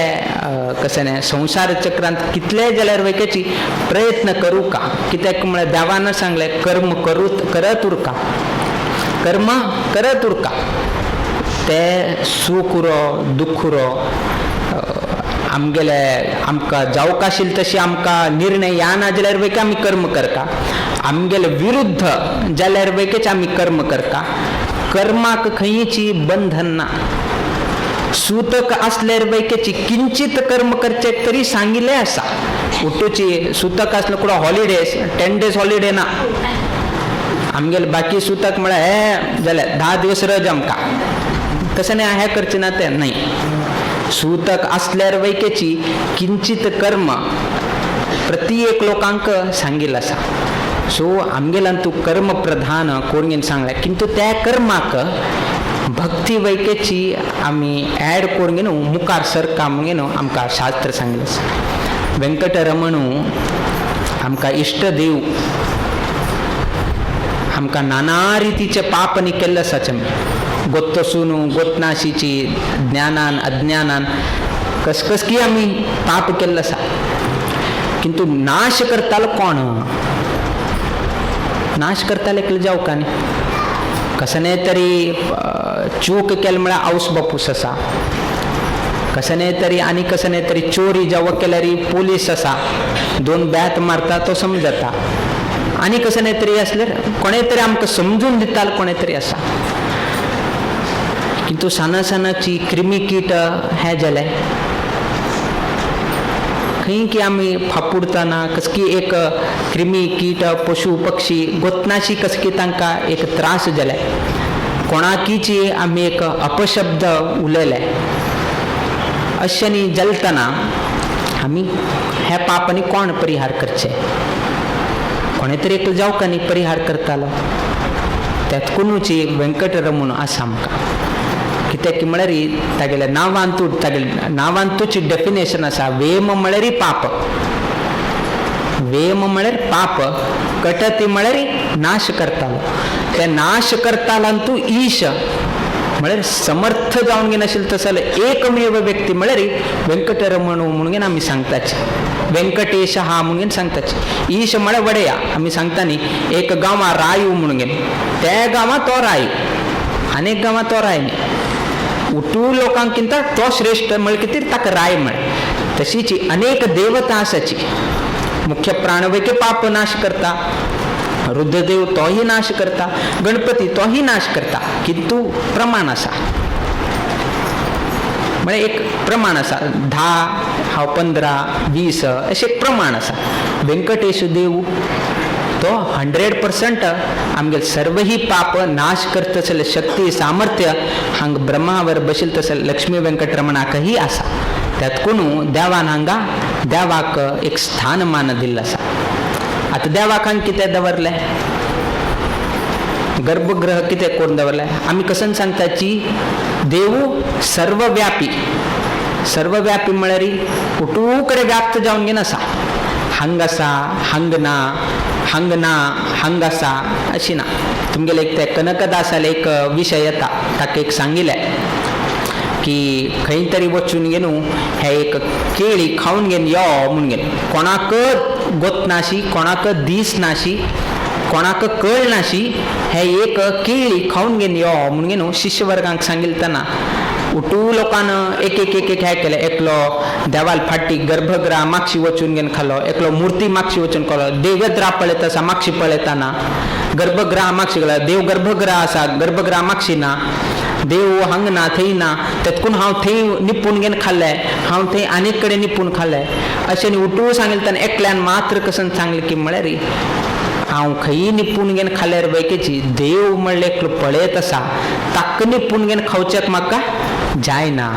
कशें संसार चक्रांत कितले जाल्यार वयकेची प्रयत्न करूं का. कित्याक म्हळ्यार देवान सांगलें कर्म करत उरका, कर्म करत उरका. ते सूख उरो दुख उरो आमगेले आमकां जावंक आशिल्ली तशी आमकां निर्णय येना जाल्यार वयके आमी कर्म करता. आमगेले विरुद्ध जाल्यार वयकेच आमी कर्म करता. कर्माक खंयची बंधन ना. सूतक असल्यार वयकेची किंचित कर्म करचे तरी सांगिल्लें आसा. उठूची सूतक आसलो कुठं हॉलिडेज 10 days हॉलिडे ना. आमगेले बाकी सूतक म्हळ्यार हे जाल्यार 10 दिवस रज आमकां तसं नाही हे करचे ना ते नाही. सूतक असल्यार वैकेची किंचित कर्म प्रत्येक लोकांक सांगिल्लें आसा. सो आमगेल्यान तूं कर्म प्रधान करून सांगलें. किंतु त्या कर्माक भक्ती वैकेची आमी ऍड करून न्हू मुखार सरका म्हणून आमकां शास्त्र सांगिल्लें आसा. व्यंकटरमणू आमकां इश्ट देव आमकां नाना रितीचे पाप न्ही केल्ले आसाचे. गोत्तसून गोतनाशीची ज्ञानान अज्ञानान कसकी आमी पाप केल्लो आसा. किंतु नाश करतालो कोण. नाश करताले केले जावका न्ही. कसने तरी चूक केले म्हळ्यार आवस बापूस आसा. कसने तरी आनी कसने तरी चोरी जेव्हा केल्यार पोलीस आसा. 2 बॅत मारता तो समजता. आनी कसने तरी असल्यार कोणे तरी आमकां समजून दितालो कोणे तरी आसा. किंतु तू सानाची क्रिमी कीट हे जाले खंय की आम्ही फापुडताना कसकी एक क्रिमी कीट पशु पक्षी गोतनाशी कसकी तांकां एक त्रास जाले कोणाकीची आम्ही एक अपशब्द उलयले अशें जलतना आम्ही हे पापांनी कोण परिहार करचे कोणे तरी एक जावं न्ही परिहार करतालो त्यात कोणूची वेंकटरमण आसा आमकां कित्याक की म्हळ्यार तागेल्या नांवांतूच डेफिनेशन आसा वेम म्हळ्यार पाप वेम म्हळ्यार पाप कटती म्हळ्यार नाश करतालो त्या नाश करतालांतू ईश म्हळ्यार समर्थ जावन घेन आशिल्लो तसलो एकमेव व्यक्ती म्हळ्यार वेंकटरमण म्हणून आमी सांगताचे व्यंकटेश हा म्हणून सांगताचे ईश म्हळ्यार वडया आमी सांगता न्ही एक गांव राय म्हणून त्या गांवां तो राय आनीक गांवां तो राय न्ही उठू लोकांकिंत तो श्रेष्ठ म्हळ्यार कितें ताका राय म्हळ्यार तशीच अनेक देवता आसाची मुख्य प्राणवैके पाप नाश करता रुद्रदेव तोही नाश करता गणपती तोही नाश करता किंतु प्रमाण आसा म्हणजे एक प्रमाण आसा 10 15 20 अशें एक प्रमाण आसा व्यंकटेश देव तो 100% आमगे सर्व ही पाप नाश करता तसले शक्ती सामर्थ्य हांग ब्रह्मावर बशिल तसले लक्ष्मी वेंकटरमणाकही आसा त्यात कोणू देवान हांगा देवाक एक स्थानमान दिल्लें आसा आता देवाक हांगा कितें दवरलें गर्भगृह कितें करून दवरलें आमी कसन सांगताची देव सर्वव्यापी म्हळ्यार उठू कडेन व्याप्त जावन घेवन आसा हांग आसा हांग आसा अशी ना तुमगेले एक ते कनकदासाले एक विशय येता ताका एक सांगिल्लें की खंय तरी वचून घेनू हे एक केळी खावन घेवन यो म्हणून घेन कोणाक गोत नाशी कोणाक दीस नाशी कोणाक कळ नाशी हे एक केळी खावन घेवन यो म्हणून घेनू शिष्य वर्गांक सांगिल्तना उठू लोकांन एक हे केले एकलो देवाल फाटी गर्भगृह मागशी वचून घेवन खालो एकलो मूर्ती मागशी वचून खालो देवद्रा पळयता आसा मागशी पळयताना गर्भगृह मागशी गेला देव गर्भगृह आसा गर्भगृह मागशी ना देव हांग ना थंय ना तेतकून हांव थंय निपून घेवन खाल्लें हांव थंय आनीक कडेन निपून खाल्लें अशें न्ही उठू सांगिल्लें तेन्ना एकल्यान मात्र कसन सांगलें की म्हळ्यार हांव खंय निपून घेवन खाल्यार वैकेची देव म्हणलें एकलो पळयत आसा ताका निपून घेवन खावचेक म्हाका जायना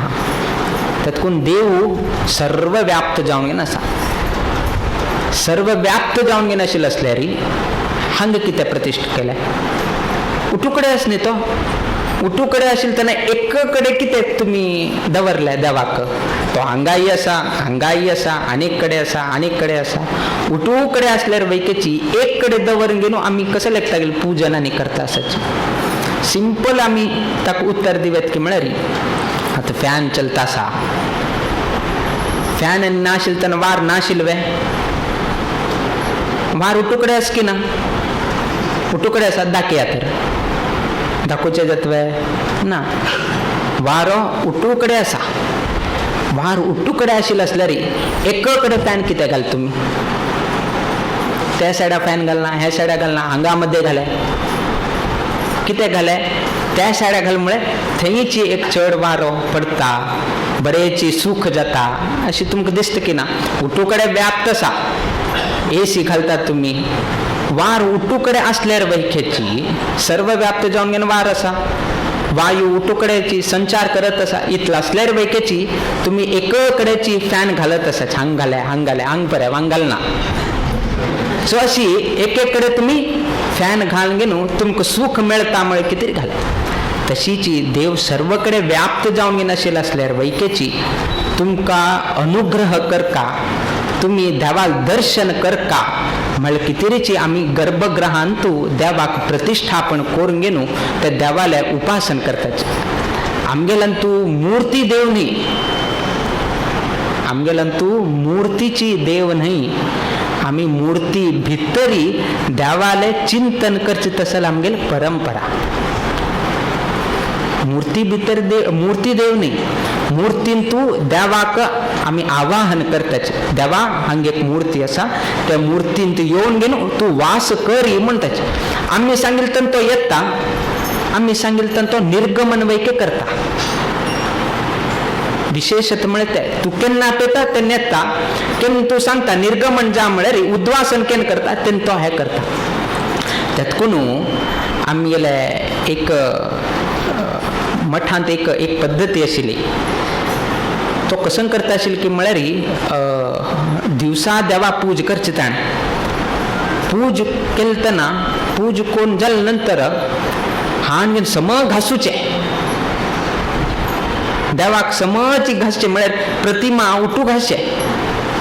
तेतकून देव सर्व व्याप्त जावन घेवन आसा सर्व व्याप्त जावन घेवन आशिल्लो असल्यार हांग कितें प्रतिश्ठ केलें उठू कडेन आसा न्ही तो उठू कडेन आशिल्लो तेन्ना एक कडेन कितें तुमी दवरलें देवाक तो हांगाय आसा आनीक कडेन आसा उठू कडेन आसल्यार वैकेची एक कडेन दवरून घेवन आमी कशें लागता गेले पुजन आनी करता आसाची सिंपल आमी ताका उत्तर दिवेत की म्हळ्यार आतां फॅन चलता आसा फॅन नाशिल्लो तेन्ना वार नाशिल्वे वार उठू कडेन आसा की ना उठू कडेन आसा दाखया तर दाखोवचे जातवे ना वारो उठू कडेन आसा वार उठू कडेन आशिल्लो असल्यार एक कडेन फॅन कितें घाल तुमी त्या सायडा फॅन घालना ह्या सायडा घालना हांगा मध्ये घाले कितें घाले त्या सायडा घाल म्हळ्यार थंयची एक चड वारो पडटा बरेची सूख जाता अशी तुमकां दिसता की ना उठू कडेन व्याप्त आसा एसी घालतात तुमी वार उठू कडेन आसल्यार वैखेची सर्व व्याप्त जावन घेवन वार आसा वायू उठू कडेची संचार करत आसा इतलो असल्यार वैकेची तुमी एक कडेची फॅन घालत आसा हांग घाले हांग बरें हांग घालना सो अशी एक कडेन तुमी फॅन घालून घेवन तुमकां सूख मेळटा म्हळ्यार कितें घाले तशीची देव सर्व कडेन व्याप्त जावन घेवन आशिल्लो असल्यार वैकेची तुमकां अनुग्रह करका तुमी देवाल दर्शन करका म्हळ्यार कितेंची आमी गर्भगृहांतू देवाक प्रतिश्ठापन करून घेवन त्या देवाले उपासन करताचे आमगेलंतू मूर्ती देव न्ही आमगेलंतू मूर्तीची देव न्ही आमी मूर्ती भितरी देवाले चिंतन करचे तसल आमगेल परंपरा मूर्ती भितर मूर्ती देव न्ही मूर्तीन तू देवाक आमी आवाहन करताचे देवा हांगा एक मूर्ती आसा त्या मूर्तीन तू येवन घेवन तू वास कर म्हणटाचे आमी सांगिल्ले तो येता आम्ही सांगितलं तो निर्गमन वैके करता विशेषत मिळते तू केन्ना पेता ते नेता केन तू सांगता निर्गमन जा म्हळे उद्वासन केन करता तेन तो हे करता त्यात कोणू आम्ही एक मठांत एक पद्धती आशिल्ली तो कसं करता आशिल्लो की म्हळ्यार दिवसा देवा पूज करचे ताण पूज केलतना पूज कोण जाले नंतर हान सम घासूचे देवाक समची घासचे म्हळ्यार प्रतिमा उठू घासचे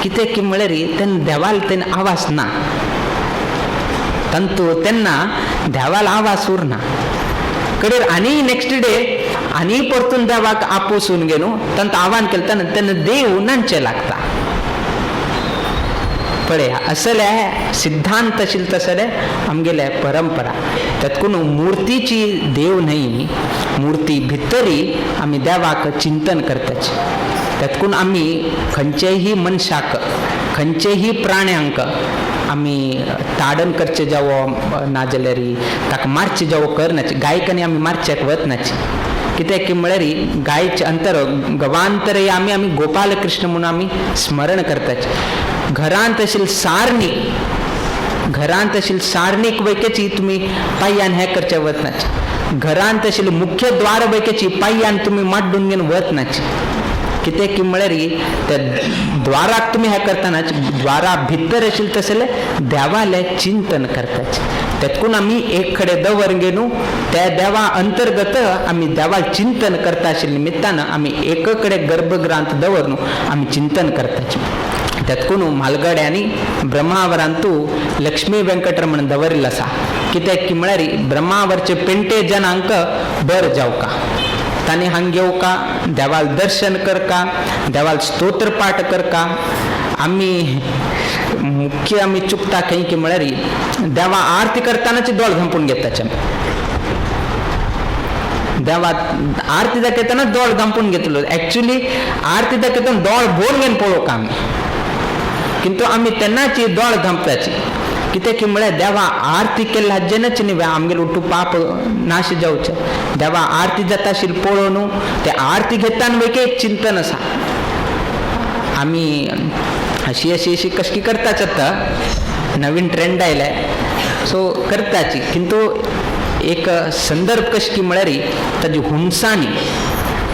कितें की म्हळ्यार तेन्ना देवाल तेन्ना आवाज ना तंतू तेन्ना देवाल आवाज उरना कडेर आनी नेक्स्ट डे आनी परतून देवाक आपोसून गेलो तंत आव्हान केलं तेन्ना देव नांचे लागता पळय असले सिद्धांत आशिल्ले तसले आमगेले परंपरा त्यातून मुर्तीची देव न्हय मुर्ती भितरी आमी देवाक चिंतन करताचे त्यातून आमी खंयचेही मनशाक खंयचेही प्राण्यांक आमी ताडण करचे जावो नाजाल्यार ताका मारचे जावो करनाचे गायकांनी आमी मारच्याक वचनाचे कित्याक की म्हळ्यार गायचे अंतर गवांतर आमी गोपाल कृष्ण म्हणून आमी स्मरण करताचे घरांत आशिल्ली सारणीक वैकेची तुमी पाययान हे करचे वचनाचे घरांत आशिल्ले मुख्य द्वार वैकेची पाययान तुमी माड्डून घेवन वचनाचे कित्याक की म्हळ्यार त्या द्वाराक तुमी हे करतानाच द्वारा भितर आशिल्ले तसले देवाले चिंतन करताचे त्यातून आमी एक कडेन दवरून गेलो त्या देवा अंतर्गत आमी देवा चिंतन करता आशिल्ले निमित्तान आमी एक कडेन गर्भगृहांत दवरून आमी चिंतन करताचे त्यातून म्हालगड्यांनी ब्रह्मावरांतू लक्ष्मी वेंकटरमण दवरिल्लो आसा कित्याक की म्हळ्यार ब्रह्मावरचे पेंटे जनांक बर जावका तांणी हांगा येवका देवाल दर्शन करका देवाल स्तोत्र पाठ करका आमी मुख्य आमी चुकता खंय की म्हळ्यार देवा आरती करतानाच दोळ धांपून घेताचे देवा आरती दाखयताना दोळ धांपून घेतलो एक्चुअली आरती दाखयताना दोळ भोवन घेवन पळोवका आमी किंतु आमी तेन्नाची दोळ धांपताची कित्याक की म्हळ्यार देवा आरती केल्ले हाजेनच न्ही आमगेले उठू पाप नाश जावचे देवा आरती जाता आशिल्ली पळोवन ते आरती घेताना वेगळे एक चिंतन आसा आमी अशी कशी करताच आतां नवीन ट्रेंड आयले सो करताची किंतु एक संदर्भ कशी की म्हळ्यार ताजी हुंसाणी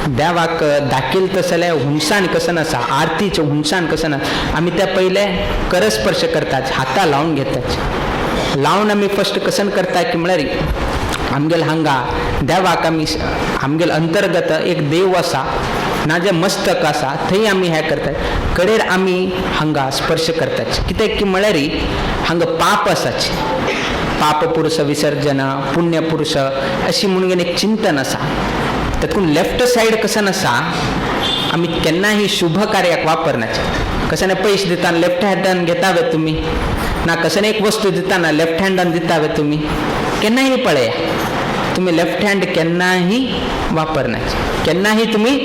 देवाक दाखयल तसले हुंसाण कसं आसा आरतीचें हुंसाण कसं आसा आमी ते पयले करस्पर्श करतात हातां लावन घेतात लावन आमी फर्स्ट कसं करता की म्हळ्यार आमगेले हांगा देवाक आमी आमगेले अंतर्गत एक देव आसा नाजे मस्तक आसा थंय आमी हें करतात कडेर आमी हांगा स्पर्श करतात कित्याक की म्हळ्यार हांगा पाप आसाचे पाप पुरुष विसर्जन पुण्य पुरुष अशी म्हणून एक चिंतन आसा तातूंत लेफ्ट सायड कसं आसा आमी केन्नाही शुभ कार्याक वापरनाचे कसं पयशे दिताना लेफ्ट हँडान घेतावे तुमी ना कसं एक वस्तू दिताना लेफ्ट हँडान दितावे तुमी केन्नाही पळया तुम्ही लेफ्ट हँड केन्नाही वापरनाचे केन्नाही तुमी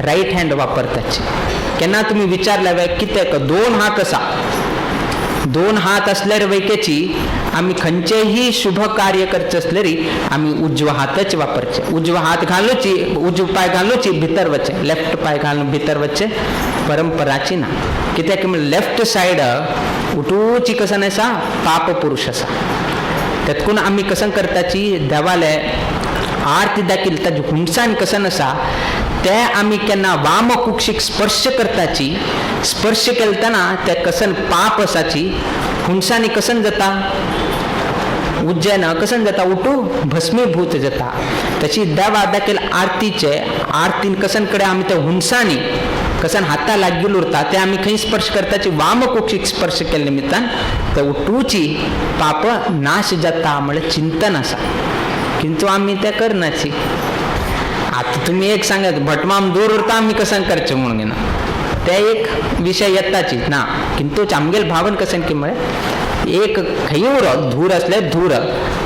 राईट हँड वापरताचे केन्ना तुमी विचारल्यावे कित्याक दोन हात आसा दोन हात असल्यार वैकेची आमी खंयचेही शुभ कार्य करचे असल्यार आमी उजव हातच वापरचे उजव हात घालूची उजव पाय घालूची भितर वच्चे लेफ्ट पाय घालून भितर वच्चे परंपराची ना कित्याक लेफ्ट सायड उठूची कसं आसा पाप पुरुष आसा त्यातून आमी कसं करताची देवाले आरती दाखील ताजी हुंसाण कसं आसा ते आमी केन्ना वाम कुक्षीक स्पर्श करताची स्पर्श केलतना ते कसन पाप आसाची हुंसाणी कसन जाता उज्जैन कसन जाता उठू भस्मीभूत जाता तशी देवा दाखील आरतीचे आरतीन कसन कडे आमी ते हुंसाणी कसन हाता लागील उरता ते आमी खंय स्पर्श करताची वाम कुक्षीक स्पर्श केले निमित्तान ते उठूची पाप नाश जाता म्हळ्यार चिंतन आसा किंतु आमी ते करनाची आता तुम्ही एक सांगत भटमाम दूर उरता आम्ही कसं करचे म्हणून ते एक विषय येताची ना किंतु आमगेल भावन कसं की म्हळ्यार एक खंय उरो धूर असले धूर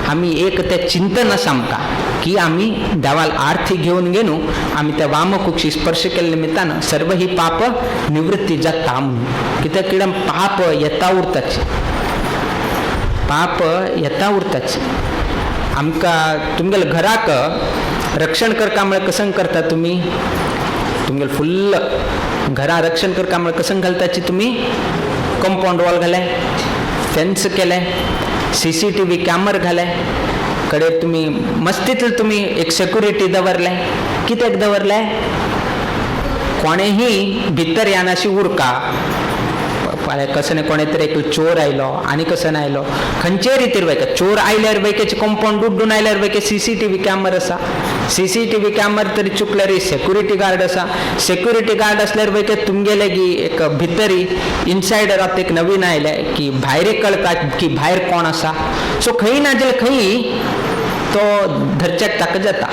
आमी एक ते चिंतन आसा आमकां की आमी देवाल आरती घेवन गेलो आमी त्या वाम कुक्षी स्पर्श केले निमित्तान सर्व ही पाप निवृत्ती जाता म्हणून कित्याक कितें पाप येता उरताची पाप येता उरताची आमकां तुमगेल्या घराक रक्षण करता म्हळ्यार कसं करता तुमी? तुमगेलें फुल्ल घरा रक्षण करता म्हळ्यार कसं घालताची तुमी? कंपाऊंड वॉल घाले, फेन्स केले, CCTV कॅमेरा घाले, कडे तुम्ही मस्तीतले तुम्ही एक सेक्युरिटी दवरले. कित्याक दवरले? कोणेही भितर येनाशी उरका. कसं नाही, कोणे तरी एक चोर आयलो आनी कसं नाही आयलो, खंयचे रितीर वयका चोर आयल्यार वयकेचे कंपाऊंड उड्डून आयल्यार वयके CCTV कॅमेरा आसा. CCTV कॅमेरा तरी चुकल्यार सेक्युरिटी गार्ड आसा. सेक्युरिटी गार्ड असल्यार वयके तुमगेले की एक भितरी इनसायडरात एक नवीन आयले की भायर कळटा की भायर कोण आसा. सो खंय ना जाल्यार खंय तो धरच्याक ताका जाता.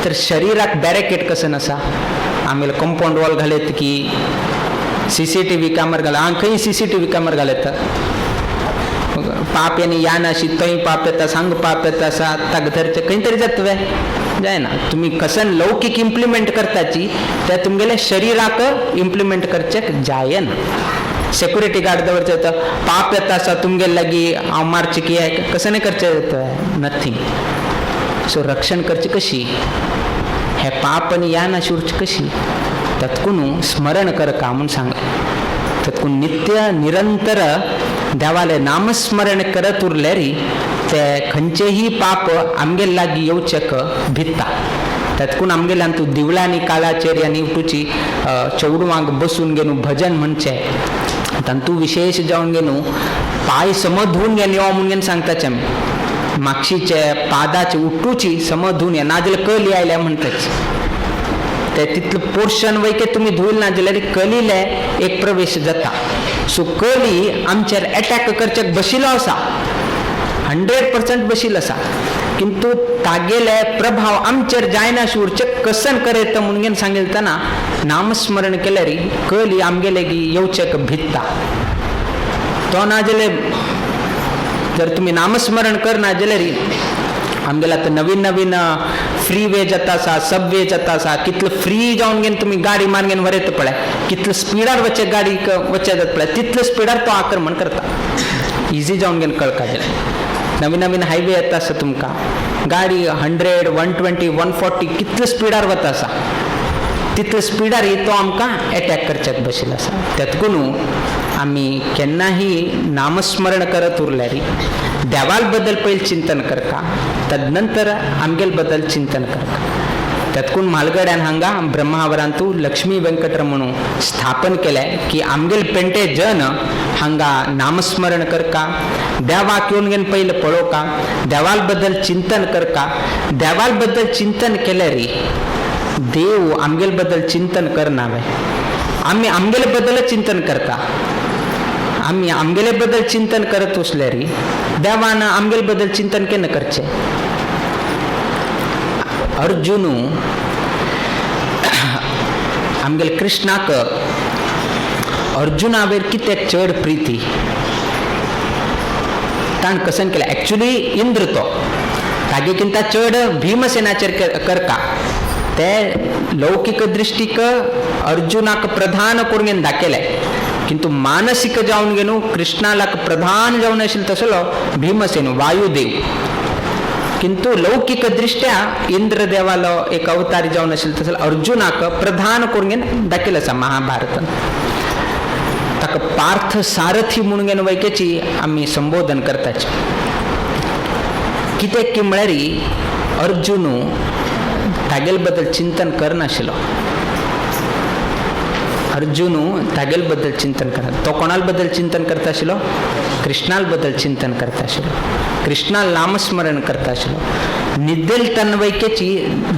तर शरीराक बॅरिकेड कसं आसा. आमेले कंपाऊंड वॉल घालत की CCTV कॅमेरा घाला. खंय CCTV कॅमेरा घालत पाप यांनी या नाशी थंय पाप येता, सांग पाप येता आसा, ताक धरचे खंय तरी जातवे जायना. तुम्ही कसन लौकिक इम्प्लिमेंट करताची त्या तुमगेल्या शरीराक इम्प्लिमेंट करचेक जायना. सेक्युरिटी गार्ड दवरचे तर पाप येता आसा तुमगे लागी हांव मारचे की कसं नाही करचे जातवे, नथिंग. सो रक्षण करची कशी? हे पाप आणि या नाशी उरची कशी? तत्कून स्मरण कर का म्हणून सांगले. तत्कून नित्य निरंतर देवाले नामस्मरण करत उरल्यारी ते खंयचेही पाप आमगे लागी येवचेक भित्ता. तत्कून आमगेल्यान तू दिवळांनी काळाचेर आनी उठूची चौडवांक बसून गेनू भजन म्हणचे तंतू विशेष जावन गेनू पाय समधून गेन यो म्हणून सांगताचे आमी. मागशीचे पादाचे उठूची समधून या नाजाल्यार कली आयल्या म्हणटाच ते तितलं पोर्शन वयके तुम्ही धुईल ना जाल्यार कलीले एक प्रवेश जाता. सो कली आमचेर अटॅक करचेक बशिल्लो आसा, 100% बशिल्लो आसा, किंतु तागेले प्रभाव आमचेर जायना उरचे कसन करेत म्हणून सांगितना नामस्मरण केल्यार कली आमगेले येवचेक भित्ता. तो ना जाल्यार जर तुम्ही नामस्मरण करना जाल्यार आमगेला तर नवीन नवीन फ्री वे जाता आसा, सब वे जाता आसा, कितलं फ्री जावन घेन तुम्ही गाडी मार्गेन वरयता पळय, कितलं स्पिडार वच्चे गाडी वच्चे जाता पळय, तितलं स्पिडार तो आक्रमण करता. इजी जावन घेन कळका जाल्यार नवीन नवीन हायवे येता आसा तुमकां गाडी 100, 120, 140 कितलं स्पिडार वता आसा, तितलं स्पिडार तो आमकां अटॅक करच्याक बशिल्लो आसा. त्यातकून आमी केन्नाही नामस्मरण करत उरल्यार देवाल बद्दल पयलीं चिंतन करता, तदनंतर आमगेल बद्दल चिंतन करता. त्यातकून म्हालगड्यान हांगा ब्रह्मावरांतू लक्ष्मी वेंकटरमणू स्थापन केलें की आमगेल पेंटे जन हांगा नामस्मरण करता, देवाक येवन घेवन पयलीं पळोवका, देवाल बद्दल चिंतन करता. देवाल बद्दल चिंतन केल्यार देव आमगेल बद्दल चिंतन करनावे, आमी आमगेले बद्दलच चिंतन करता. आमी आमगेले बद्दल चिंतन करत असल्यार देवान आमगेले बद्दल चिंतन केन्ना करचें. अर्जुन आमगेल कृष्णाक अर्जुनावेर कित्याक चड प्रिती ताण कसन केलें. एक्चुली इंद्र तो तागे किंता चड भीमसेनाचेर करता. ते लौकिक दृष्टीक अर्जुनाक प्रधान करून दाखयलें, किंतु मानसिक जावन गेनू कृष्णालाक प्रधान जावन आशिल्लो तसलो भीमसेन वायुदेव. किंतु लौकिक दृष्ट्या इंद्रदेवालो एक अवतारी जावन आशिल्लो तसलो अर्जुनाक प्रधान करून दाखयलो आसा महाभारतान. ताका पार्थ सारथी म्हणून घेवन वयकेची आमी संबोधन करताचे. कित्याक की म्हळ्यार अर्जुन तागेल बद्दल चिंतन करनाशिल्लो. अर्जुन तागेल बद्दल चिंतन करता. तो कोणाल बद्दल चिंतन करता आशिल्लो? कृष्णाल बद्दल चिंतन करता आशिल्लो, कृष्णाल नामस्मरण करता आशिल्लो. निद्देल तन्वयकेची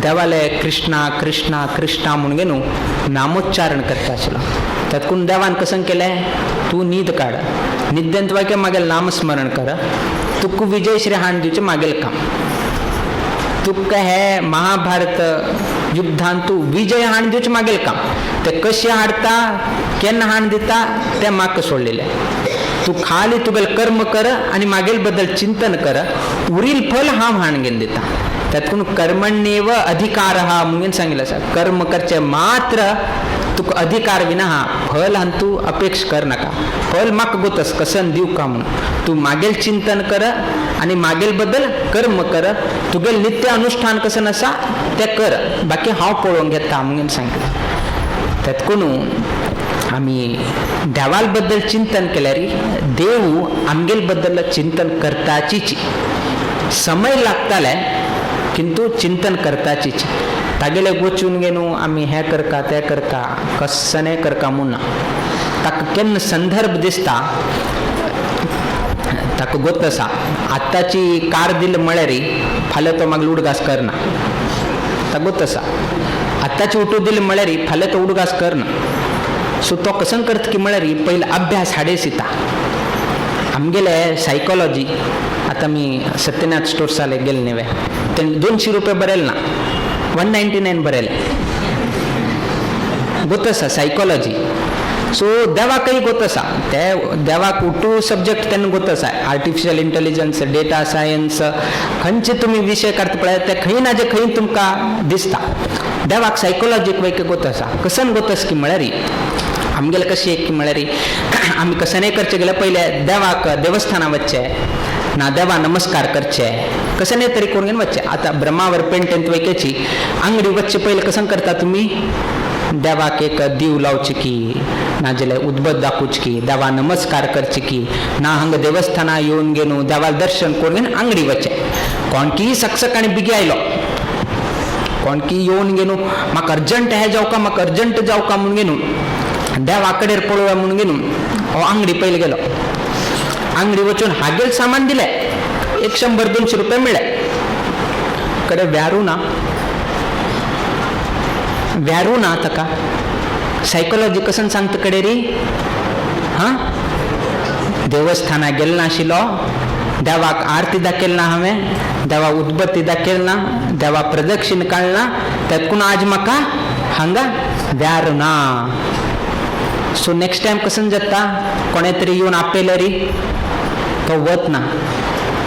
देवाले कृष्णा कृष्णा कृष्णा म्हणून घेनू नामोच्चारण करता आशिल्लो. तातूंत देवान कसन केलें, तूं न्हीद काड, निद्देंत वयके मागेल नामस्मरण कर, तुका विजय श्री हाण दिवचें मागेल काम. तुका हे महाभारत युद्धांत तूं विजय हाण दिवचें मागेल काम. ते कशें हाडटा, केन्ना हाण दिता तें म्हाका सोडलेलें. तूं खाली तुगेल कर्म कर आनी मागेल बद्दल चिंतन कर, उरील फल हांव हाण घेवन दिता. तातूंत कर्मण्येव अधिकारः म्हणून सांगिल्लें आसा. कर्म करचें मात्र तुका अधिकार विना फल हां तू अपेक्ष कर नका. फल माक गोतस कसन देऊ का म्हणून तू मागेल चिंतन कर आणि मागेल बद्दल कर्म कर. तुगेल नित्य अनुष्ठान कसं नसा ते कर, बाकी हांव पळोवन घेता म्हणून सांगितलं. त्यात कोणू आम्ही देवाल बद्दल चिंतन केल्यार देव आमगेल बद्दल चिंतन करताचीच. समय लागताले किंतु चिंतन करताचीच. तागेले गोचून गेनू आम्ही हे करका ते करका कसने करका म्हणून ताका केन्ना संदर्भ दिसता ताका गोत आसा. आत्ताची कार दिली म्हळ्यार फाल्यां तो मागीर उडगास करना. ताका गोत आसा आत्ताची उठू दिली म्हळ्यार फाल्यां तो उडगास करना. सो तो कसं करता की म्हळ्यार पयलीं अभ्यास हाडेस येता. आमगेले सायकोलॉजी आता मी सत्यनाथ स्टोर्साले गेले नेवे त्यांनी ₹200 बरेल ना 199 बरेल गोत आसा सायकोलॉजी. सो देवाकय गोत आसा ते देवाक उठू सब्जेक्ट त्यांना गोत आसा. आर्टिफिशियल इंटेलिजन्स, डेटा सायन्स खंयचे तुम्ही विषय करता पळय ते खंय ना जे खंय तुमकां दिसता. देवाक सायकोलॉजीक वैके गोत आसा. कसन गोत आसा की म्हळ्यार आमगेले कशी एक की म्हळ्यार आम्ही कसं करचे गेले पहिले देवाक देवस्थाना वच्चे ना देवा नमस्कार करचे कसं नाही तरी करून वच्चे. आता ब्रह्मावर पेंटेंत वैकेची अंगडी वच्चे पहिले कसं करता तुम्ही देवाक एक दिव लावचे की ना जाल्यार उदबत्ती दाखोवची की देवा नमस्कार करचे की ना हांगा देवस्थाना येवन गेनू देवाला दर्शन करून अंगडी वच्चे. कोणकी सकसकाणी बिगी आयलो कोणकी येवन गेनू म्हाका अर्जंट हे जावं का म्हाका अर्जंट जावं का म्हणून गेनू देवा कडेर पळोवया म्हणून गेनू हो अंगडी पहिले गेलो. अंगडी वचून हागेल सामान दिले 100-200 रुपये मिळले. कडे व्यारू ना ताका सायकोलॉजी कसं सांगता कडे री देवस्थाना गेल नाशिलो देवाक आरती दाखयल ना हांवें देवा उदबत्ती दाखयल ना देवा प्रदक्षिण काढला त्यातून आज म्हाका हांगा व्यारू ना. सो नेक्स्ट टाइम कसं जाता कोणे तरी येवन आपयले री तो वत ना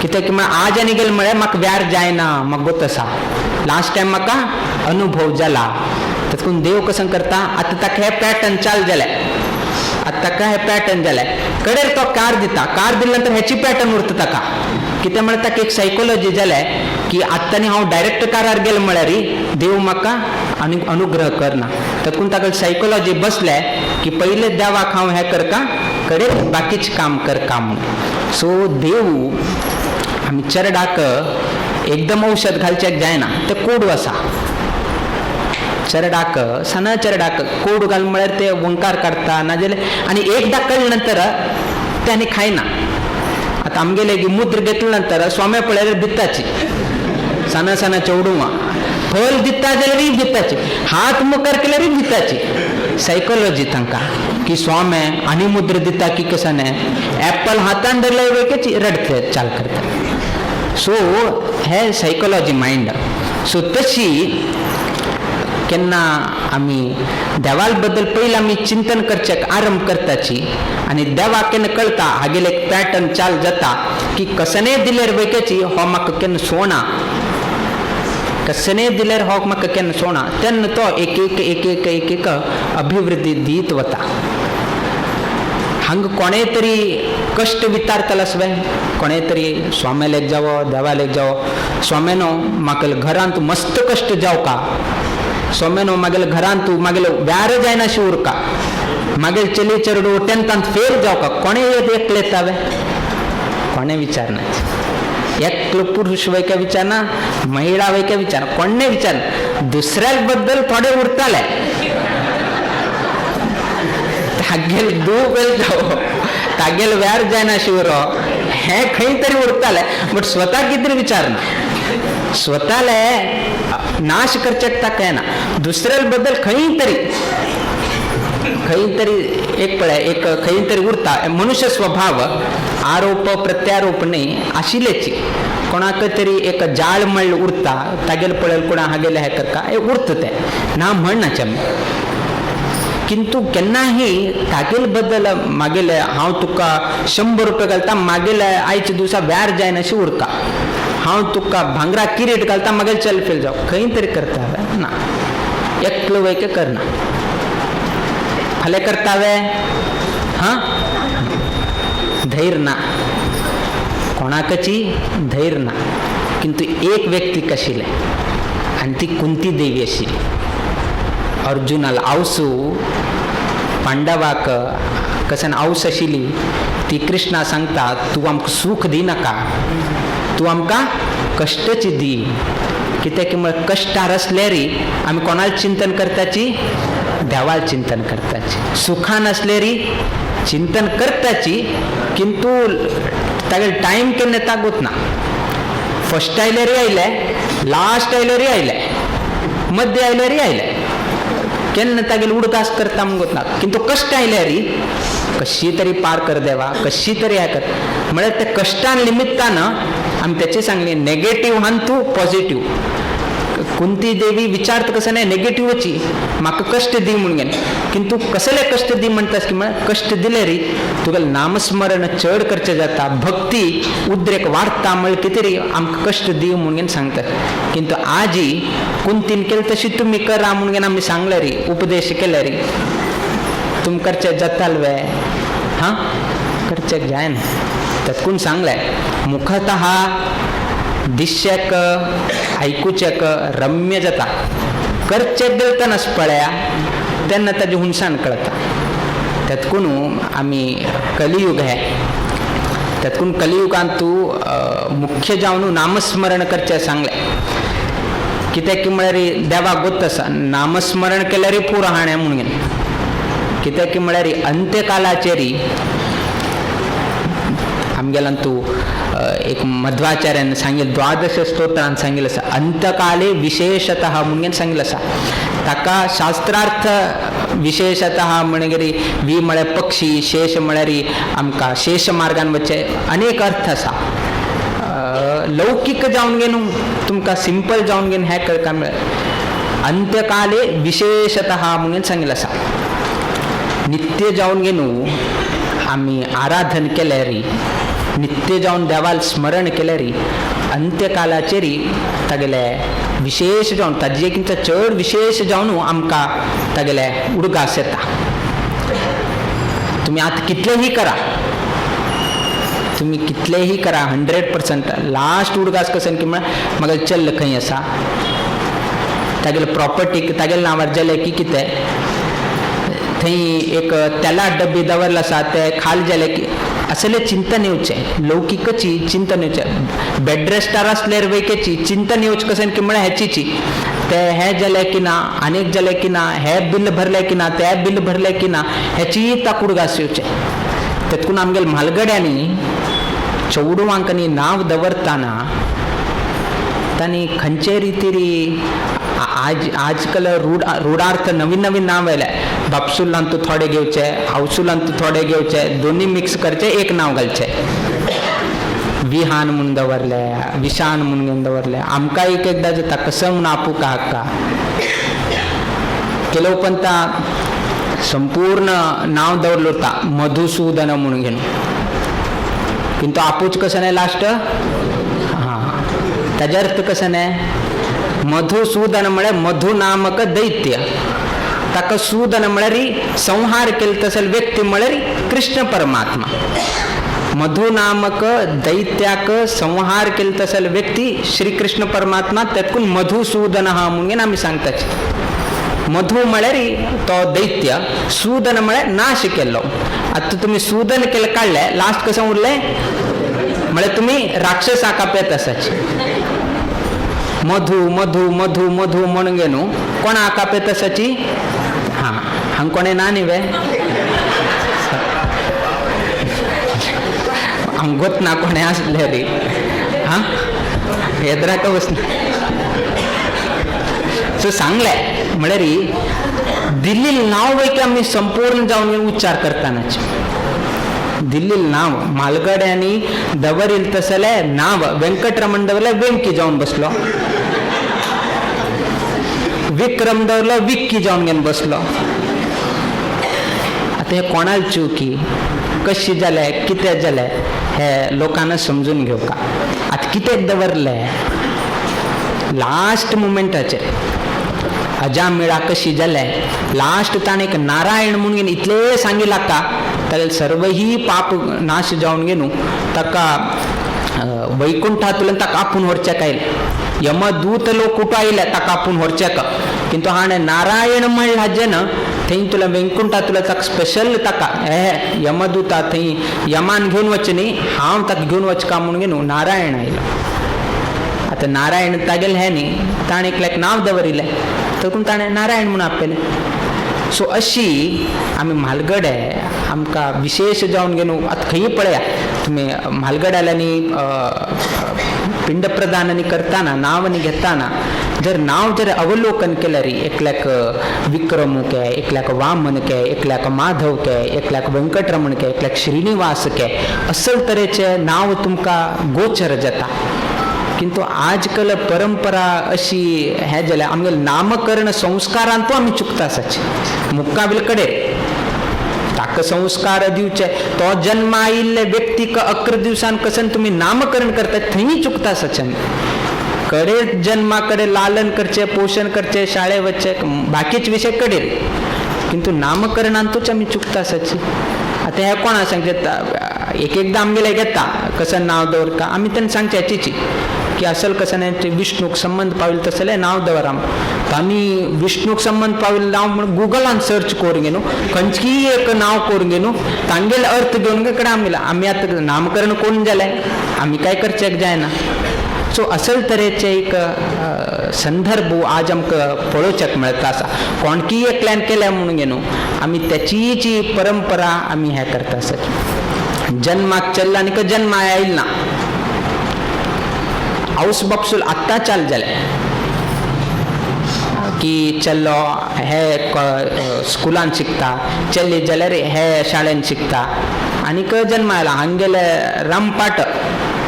कित्याक की आज आनी गेले म्हळ्यार म्हाका व्यार जायना म्हाका गोत आसा. लास्ट टायम म्हाका अनुभव जाला. तातूंत देव कसं करता आतां ताका हे पॅटर्न चाल जाले आतां ताका हे पॅटर्न जाले कडेर तो कार दिता. कार दिले नंतर हेची पॅटर्न उरता ताका कित्याक म्हळ्यार ताका एक सायकोलॉजी जाले की आत्तानी हांव डायरेक्ट कारार गेले म्हळ्यार देव म्हाका अनुग्रह करना. तातूंत ताका सायकोलॉजी बसले की पहिले देवाक हांव हे करका कडेर बाकीचे काम करका म्हणून. सो देव आमी चरडाक एकदम औषध घालचेक जायना ते कोडू आसा. चरडाक सना चरडाक कोड घाल म्हळ्यार ते वंकार काडटा ना जाल्यार आनी एकदां कळ्ळे नंतर ते आनी खायना. आतां आमगेले मुद्र घेतले नंतर स्वाम्या पळयल्यार दिताची सना सना चेवडूं फल दिता जाल्यार दिताची हात मुखार केल्यार दिताची. सायकोलॉजी तांकां की स्वामे आनी मुद्र दिता की कसाने एप्पल हातान धरले वेकेची रडते चाल करता. सो हे सायकोलॉजी मायंड. सो तशी केन्ना आमी देवाल बद्दल पयलीं आमी चिंतन करचेक आरंभ करताची आनी देवाक केन्ना कळटा हागेले एक पॅटर्न चाल जाता की कसने दिल्यार वेकेची हो म्हाका केन्ना सोना कसने दिल्यार हो म्हाका केन्ना सोना तेन्ना तो एक एक एक एक एक एक अभिवृद्धी दीत वता. हांगा कोणेय तरी कश्ट विचारतलो आसवे कोणेय तरी स्वामेलेक जावो देवालेक जावो स्वामेनो म्हाका घरांत मस्त कश्ट जावं का स्वामेनो मागेले घरांत तूं मागेले व्यार जायना अशी उरका मागेले चली चेडू 10th फेल जावं का कोणेय एकले येतावे कोणे विचारना. एकलो पुरुष वैके विचारना महिला वैके विचार कोणे विचारना. दुसऱ्या बद्दल थोडे उरताले तागेल दूबेल जावो तागेल व्यार जायना शिवरो हे खंय तरी उरताले बट स्वता कितें विचारना. स्वताले नाश करचेक ताका येना दुसऱ्या बद्दल खंय तरी एक पळय एक खंय तरी उरता. मनुष्य स्वभाव आरोप प्रत्यारोप न्ही आशिल्लेची कोणाक तरी एक जाळ मळ उरता तागेल पळयल कोणा हागेले हे करता हे उरता ते ना म्हणनाचे आमी. किंतु केन्नाही तागेल बद्दल मागेले हांव तुका 100 रुपया घालता मागेले आयच्या दिवसा व्यार जायना अशी उरका. हांव तुका भांगरा किरीट घालता मागेले चल फेल जावं खंय तरी करता ना एकलो वैके करना. फाल्यां करतावे हां धैर्य ना कोणाकची धैर्य ना किंतु एक व्यक्ती कशिले आणि ती कुंती देवी आशिल्ली अर्जुनाला आवसू पांडवाक कसन आवस आशिल्ली ती कृष्णा सांगता तू आमकां सुख दिनाका तू आमकां कश्टची दी कित्याक म्हळ्यार कश्टार असल्यारी आमी कोणाल चिंतन करताची देवाल चिंतन करताची सुखान असल्यारी चिंतन करताची किंतु तागे टायम केन्ना तागोत ना फर्स्ट आयल्यारी आयले लास्ट आयल्यारी आयले मध्य आयल्यारी आयले केन्ना तागेली उडकास करता म्हणून ना किंतु कश्ट आयल्यारी कशी तरी पार कर देवा कशी तरी हे कर म्हळ्यार त्या कश्टान निमित्तानं आमी तेचे सांगली नेगेटिव्ह आनी तूं पॉझिटिव्ह कुंती देवी विचारता कसं नाही नेगेटिव्हची म्हाका कश्ट दी म्हणून किंतु कसले कश्ट दी म्हणटास की म्हळ्यार कश्ट दिले री तुगेलें नामस्मरण चड करचें जाता भक्ती उद्रेक वाडटा म्हळ्यार कितें री आमकां कश्ट दी म्हणून सांगतात किंतु आजी कुंतीन केलें तशी तुमी करा म्हणून आमी सांगले री उपदेश केले री तुम करचें जाताल वे हां करचें जायना तातून सांगलें मुखतः दिश्याक आयकुचेक रम्य जाता करचें गेलतनाच पळया तेन्ना ताजें हुणसाण कळटा तातून आमी कलियुग हे तातून कलियुगांत तूं मुख्य जावन नामस्मरण करचें सांगलें कित्याक म्हळ्यार देवाक गोत आसा नामस्मरण केल्यार पुरो हाणें म्हणून कित्याक म्हळ्यार अंत्यकालाचेरी आमगेल्यान तूं एक मध्वाचार्यान सांगिल्लें द्वादश स्तोत्रान सांगिल्लें आसा अंतकाले विशेषतः म्हणून सांगिल्लें आसा ताका शास्त्रार्थ विशेषतः म्हणगीर वी म्हळ्यार पक्षी शेष म्हळ्यार आमकां शेष मार्गान वच्चे अनेक अर्थ आसा लौकिक जावन घे न्हू तुमकां सिंपल जावन घेवन हें कळका म्हळ्यार अंत्यकाले विशेषतः म्हणून सांगिल्लें आसा नित्य जावन घे न्हू आमी आराधन केल्यार नित्य जावन देवाल स्मरण केल्यार अंत्यकालाचेरी तागेले विशेष जावन ताजेकिंत चड विशेष जावन आमकां तागेले उडगास येता तुमी आतां कितलेंही करा तुमी कितलेंही करा 100% लास्ट उडगास कसन की म्हळ्यार म्हाका चल्ल खंय आसा तागेले प्रॉपर्टीक तागेले नांवार जालें की कितें थंय एक तेला डब्बी दवरला आसा ते खाल जाले की असले चिंतन येवचें लौकिकची चिंतन येवचें बेड रेस्टार आसल्यार वैकेची चिंतन येवचें कशें की म्हळ्यार हेचीची ते हे जालें की ना आनीक जालें की ना हे बिल भरलें की ना ते बिल भरलें की ना हेची ताकुडगास येवचें तातूंत आमगेले म्हालगड्यांनी चौडवांकनी नांव दवरतना तांणी खंयचे रितीरी आजकाल रुडार्थ नवीन नवीन नाव आयले बापसुल्लान तूं थोडे घेवचे आवसुल्लान तूं थोडे घेवचे दोन्ही मिक्स करचे एक नाव घालचे विहान म्हणून दवरले विशान म्हणून दवरले आमकां एक एकदां जाता कसं म्हणून आपूक हाका केलो पंता संपूर्ण नाव दवरलो होता मधुसूदन म्हणून घेवन किंतु आपूच कसं नाही लास्ट हां ताजे अर्थ कसं नाही मधुसूदन म्हळ्यार मधु नामक दैत्य ताका सूदन म्हळ्यार संहार केलो तसले व्यक्ती म्हळ्यार कृष्ण परमात्मा मधु नामक दैत्याक संहार केलो तसले व्यक्ती श्री कृष्ण परमात्मा तातून मधुसूदन हा म्हणून आमी सांगताचे मधु म्हळ्यार तो दैत्य सूदन म्हळ्यार नाश केलो आता तुम्ही सूदन केलं काढले लास्ट कसं उरले म्हळ्यार तुम्ही राक्षस आकापेत असाचे मधु मधु मधु मधु म्हणून गे न्हू कोण आकापेत असाची हां हांग कोणे ना न्ही वे आमगोत ना कोणे आसले रे हां हेद्राक वचना सो सांगले म्हळ्यार दिल्ली नाव वैकी आमी संपूर्ण जावन उच्चार करतानाचे दिल्ली नाव म्हालगड्यांनी दवरील तसले नाव व्यंकटरमण दवरले वेंकी जावन बसलो विक्रम दवरलो विक्की जावन घेवन बसलो आता हे कोणाल चुकी कशी जाले कितें जाले हे लोकांना समजून घेवका आता कितें दवरले लास्ट मुमेंटाचेर अजामिळा कशी जाल्याय लास्ट ताण एक नारायण म्हणून इतले सांगिला का तर सर्वही पाप नाश जाऊन गेनू तका वैकुंठातून तक आपून व्हरच्या काय यमदूत लोक कुठं आयल्या तक आपून व्हरच्या का किंतु हाणे नारायण म्हणला जन थंय तुला वैकुंठा तुला तक स्पेशल तका हे यमदूता थंय यमान घेऊन वच न्ही हांव तक घेऊन वच का म्हणून गेनू नारायण आयलो आता नारायण तागेल हे न्ही ताणे एक नाव दवरिले तर ताणे नारायण म्हणून आपले सो अशी आम्ही म्हालगडे आमकां विशेष जावन गेनू आतां खंय पळया तुम्ही म्हालगड्यालांनी पिंड प्रदानांनी करताना नावांनी घेताना जर नाव जर अवलोकन केलं री एकल्याक विक्रमू काय एकल्याक वामन काय एकल्याक माधव काय एकल्याक व्यंकटरमण काय एकल्याक श्रीनिवास काय असल तरेचे नाव तुमकां गोचर जाता किंतु आजकाल परंपरा अशी हे जाल्या आमगे नामकरण संस्कारांतू आमी चुकता आसाचे मुक्काबील कडेन ताका संस्कार दिवचे तो जन्म आयिल्ले व्यक्तीक 11 दिवसान कसन तुम्ही नामकरण करता थंय चुकता आसाचे कडे जन्माकडे लालन करचे पोषण करचे शाळे वच्चे बाकीचे विषय कडेन किंतु नामकरणांतूच आमी चुकता आसाची आता हे कोणा सांगचे एकदा आमगेले घेता कसं नाव दवरता आमी त्यांना सांगचे याचीची की असल कसं नाही विष्णूक संबंध पाविल तसले नाव दवराम आम्ही विष्णूक संबंध पाविल नाव म्हणून गुगलान सर्च करून गेलो खंयची एक नाव करून गेलो तांगेल अर्थ घेऊन कडे आम्ही आता नामकरण कोण जालें आम्ही काय करचेक जायना सो असल तरेचे एक संदर्भ आज आमकां पळोवचेक मेळटा आसा कोणकीय एकल्यान केल्या म्हणून गेलो आमी त्याची जी परंपरा आमी हे करता आसात जन्माक चल्ला आनी जन्म आयल ना हाऊस बॉक्सूल आत्ता चाल जाले की चल्लो हे स्कुलान शिकता चल्ली जाल्यार हे शाळेन शिकता आनीक जन्म आयला हांगेले रामपाट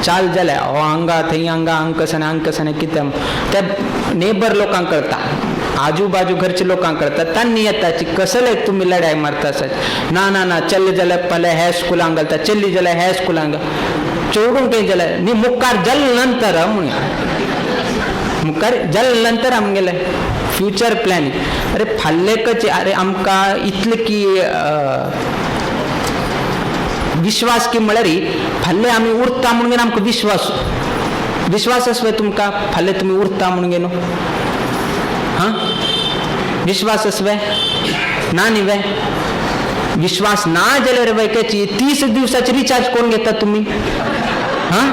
चाल जाले हांगा थंय हांगा अंक कसाने कितें ते नेबर लोकांक कळटा आजूबाजू घरचे लोकांक कळटा तांणी येताची कसले तुम्ही लढाई मारता आसात ना ना ना चल्ली जाल्यार पहिले हे स्कुलांक घालता चल्ली जाल्यार हे स्कुलांक चोडून काही जाल्यार न्ही मुखार जल नंतर म्हणून मुखार जल नंतर आमगेले फ्युचर प्लॅनिंग अरे फाल्ले कचे अरे आमकां इतलें की विश्वास की म्हळ्यार फाल्ले आमी उरता म्हणून घेवन आमकां विश्वास आसवे तुमकां फाल्ले तुमी उरता म्हणून घेवन हां विश्वास आसवे ना न्ही वे विश्वास ना जाल्यार वैक्याची 30 दिवसाचे रिचार्ज कोण घेता तुम्ही हां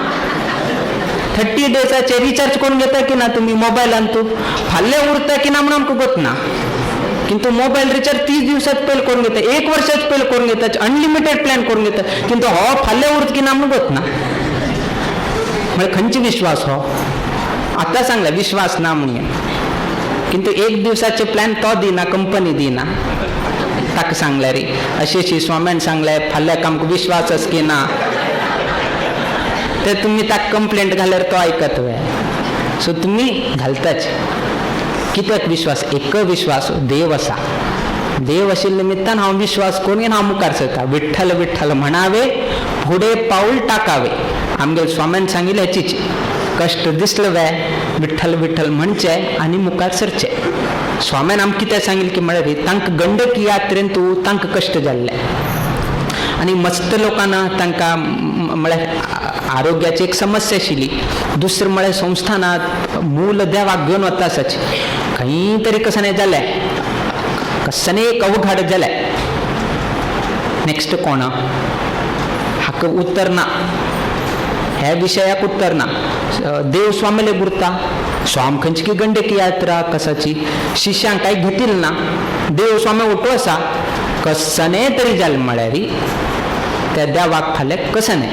30 डेजाचे रिचार्ज कोण घेता की ना तुम्ही मोबायलान तू फाल्ले उरता की ना म्हणून आमकां गोत ना किंतु मोबाईल रिचार्ज 30 दिवसात पयलीं करून घेता 1 वर्षाच पयलीं करून घेता अनलिमिटेड प्लॅन करून घेता किंतु हो फाल्ले उरत की ना म्हणून गोत ना म्हणजे खंयची विश्वास हो आतां सांगला विश्वास ना म्हणून किंतु 1 दिवसाचे प्लॅन तो दिना कंपनी दिना ताका सांगल्या रे अशी स्वाम्यान सांगले फाल्ल्याक आमकां विश्वासच की ना ते तुम्ही ताका कंप्लेंट घाल्यार तो आयकत वे सो तुम्ही घालताच कित्याक विश्वास एक विश्वास देव आसा देव आशिल्ल्या निमित्तान हांव विश्वास करून हांव मुखार सरता विठ्ठल विठ्ठल म्हणावे फुडें पाऊल टाकावे आमगे स्वाम्यान सांगिल्लें हेचीच कश्ट दिसले वे विठ्ठल विठ्ठल म्हणचे आनी मुखार सरचे स्वाम्यान आमकां कितें सांगिल्लें की म्हळ्यार तांकां गंडकी यात्रेन तूं तांकां कश्ट जाल्ले आनी मस्त लोकांना तांकां म्हळ्यार आरोग्याची एक समस्या आशिल्ली दुसरें म्हळ्यार संस्थानांत मूल देवाक घेवन वता आसाची खंय तरी कसने जालें कसने एक अवघड जालें नेक्स्ट कोण हाका उत्तर ना ह्या विशयाक उत्तर ना देव स्वामीले बुरता स्वाम खंयची गंडकी यात्रा कसाची शिष्यांक कांय घेतिल ना देव स्वामी उठो आसा कसने तरी जालें म्हळ्यार त्या देवाक फाल्यां कसने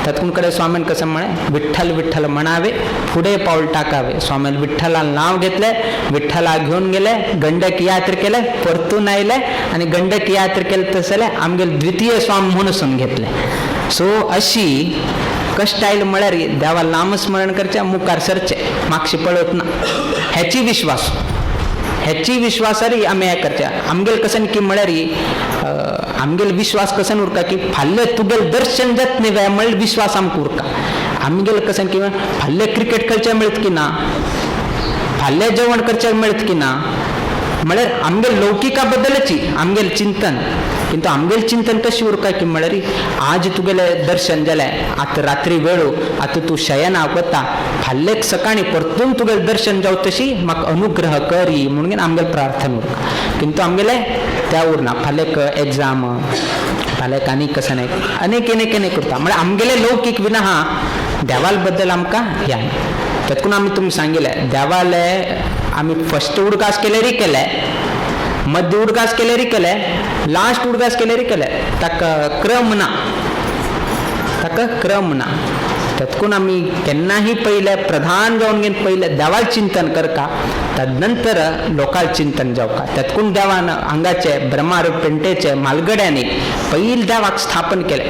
तातूंत कडेन स्वामीन कसं म्हळें विठ्ठल विठ्ठल म्हणावे फुडें पाऊल टाकावे स्वामीन विठ्ठलान नांव घेतलें विठ्ठलाक घेवन गेले गंडकी यात्रा केले परतून आयले आनी गंडकी यात्रा केले तसले आमगेले द्वितीय स्वामी म्हणून घेतले सो अशी कष्ट आयले म्हळ्यार देवा नामस्मरण करचे मुखार सरचे मागशी पळत ना हेची विश्वासार आमी हें करचे आमगेल कसन की म्हळ्यार आमगेल विश्वास कसन उरका की फाल्ले तुगेल दर्शन जात न्ही वे म्हळ्यार विश्वास आमकां उरका आमगेल कसन की फाल्ले क्रिकेट खेळचे मेळत की ना फाल्यां जेवण करच्याक मेळत की ना म्हळ्यार आमगे लौकिका बद्दलची आमगेल चिंतन किंतु आमगेल चिंतन कशी उरका की म्हळ्यार आज तुगेले दर्शन जालें आतां रात्री वेळो आतां तूं शयना वता फाल्लेक सकाळी परतून तुगेलें दर्शन जावं तशी म्हाका अनुग्रह करी म्हणून आमगेले प्रार्थना उरका किंतु आमगेले त्या उरना फाल्याक एग्जाम फाल्याक आनी कसं नाही अनेक करता म्हळ्यार आमगेले लौकीक विना हा देवाल बद्दल आमकां ह्या तातूंत आमी तुमकां सांगिल्लें देवाले आमी फर्स्ट उडकास केल्यारय केले मध्य उडकास केल्यारय केले लास्ट उडकास केल्यारय केले ताका क्रम ना तातूंत आमी केन्नाही पयले प्रधान जावन घेवन पयले देवाल चिंतन करता तदनंतर लोकाल चिंतन जावका तातूंत देवान हांगाचे ब्रह्मार पेंटेचे म्हालगड्यांनी पयलीं देवाक स्थापन केले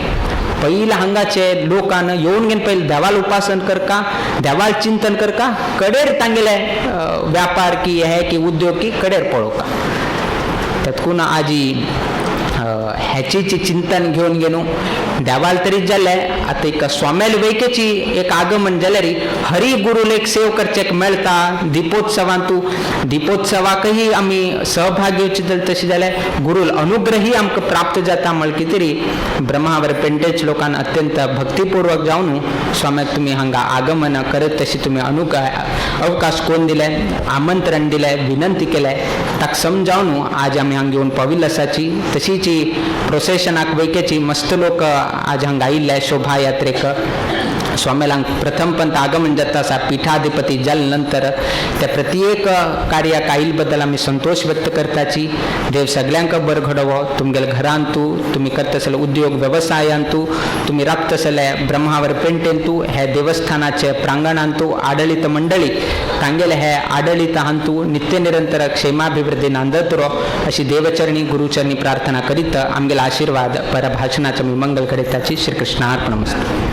पयलीं हांगाचे लोकान येवन घेवन पयलीं देवाल उपासन करका देवाल चिंतन करका कडेर तांगेले व्यापार की हे की उद्योग की कडेर पळोवका तातूंत आजी ह्याची चिंतन घेवन गेलो देवाल तरी जाले आतां एक स्वामेल वैकेची एक आगमन जाल्यार हरी गुरुल एक सेव करचेक मेळटा दिपोत्सवाकय आमी सहभागी घेवचे तशें जाल्यार गुरुल अनुग्रही आमकां प्राप्त जाता म्हळ्यार कितें तरी ब्रह्मावर पेंटेच लोकांन अत्यंत भक्तीपूर्वक जावन स्वाम्याक तुमी हांगा आगमन करत तशी तुमी अवकाश कोण दिले आमंत्रण दिलें विनंती केलें ताका समजावन आज आमी हांगा घेवन पविलसाची तशीच प्रोसेशनाक वैकेची मस्त लोक आज हांगा आयिल्ले शोभा यात्रेक स्वामेलांक प्रथम पंत आगमन जाता आसा पीठाधिपती जाले नंतर त्या प्रत्येक कार्याक आयिल्ले बद्दल आमी संतोष व्यक्त करताची देव सगळ्यांक बरें घडोवो तुमगेल्या घरांत तुमी करता आसले उद्योग वेवसायांत तुमी राखता आसले ब्रह्मावर पेंटेन हे देवस्थानाचे प्रांगणांत आडळीत मंडळी तांगेले हे आडळीतांत नित्य निरंतर क्षेमाभिवृद्धी नांदत रो अशी देवचरणी गुरुचरणी प्रार्थना करीत आमगेले आशीर्वाद परभाषणाचे मी मंगल करीताची श्री कृष्णार्पणमस्तु.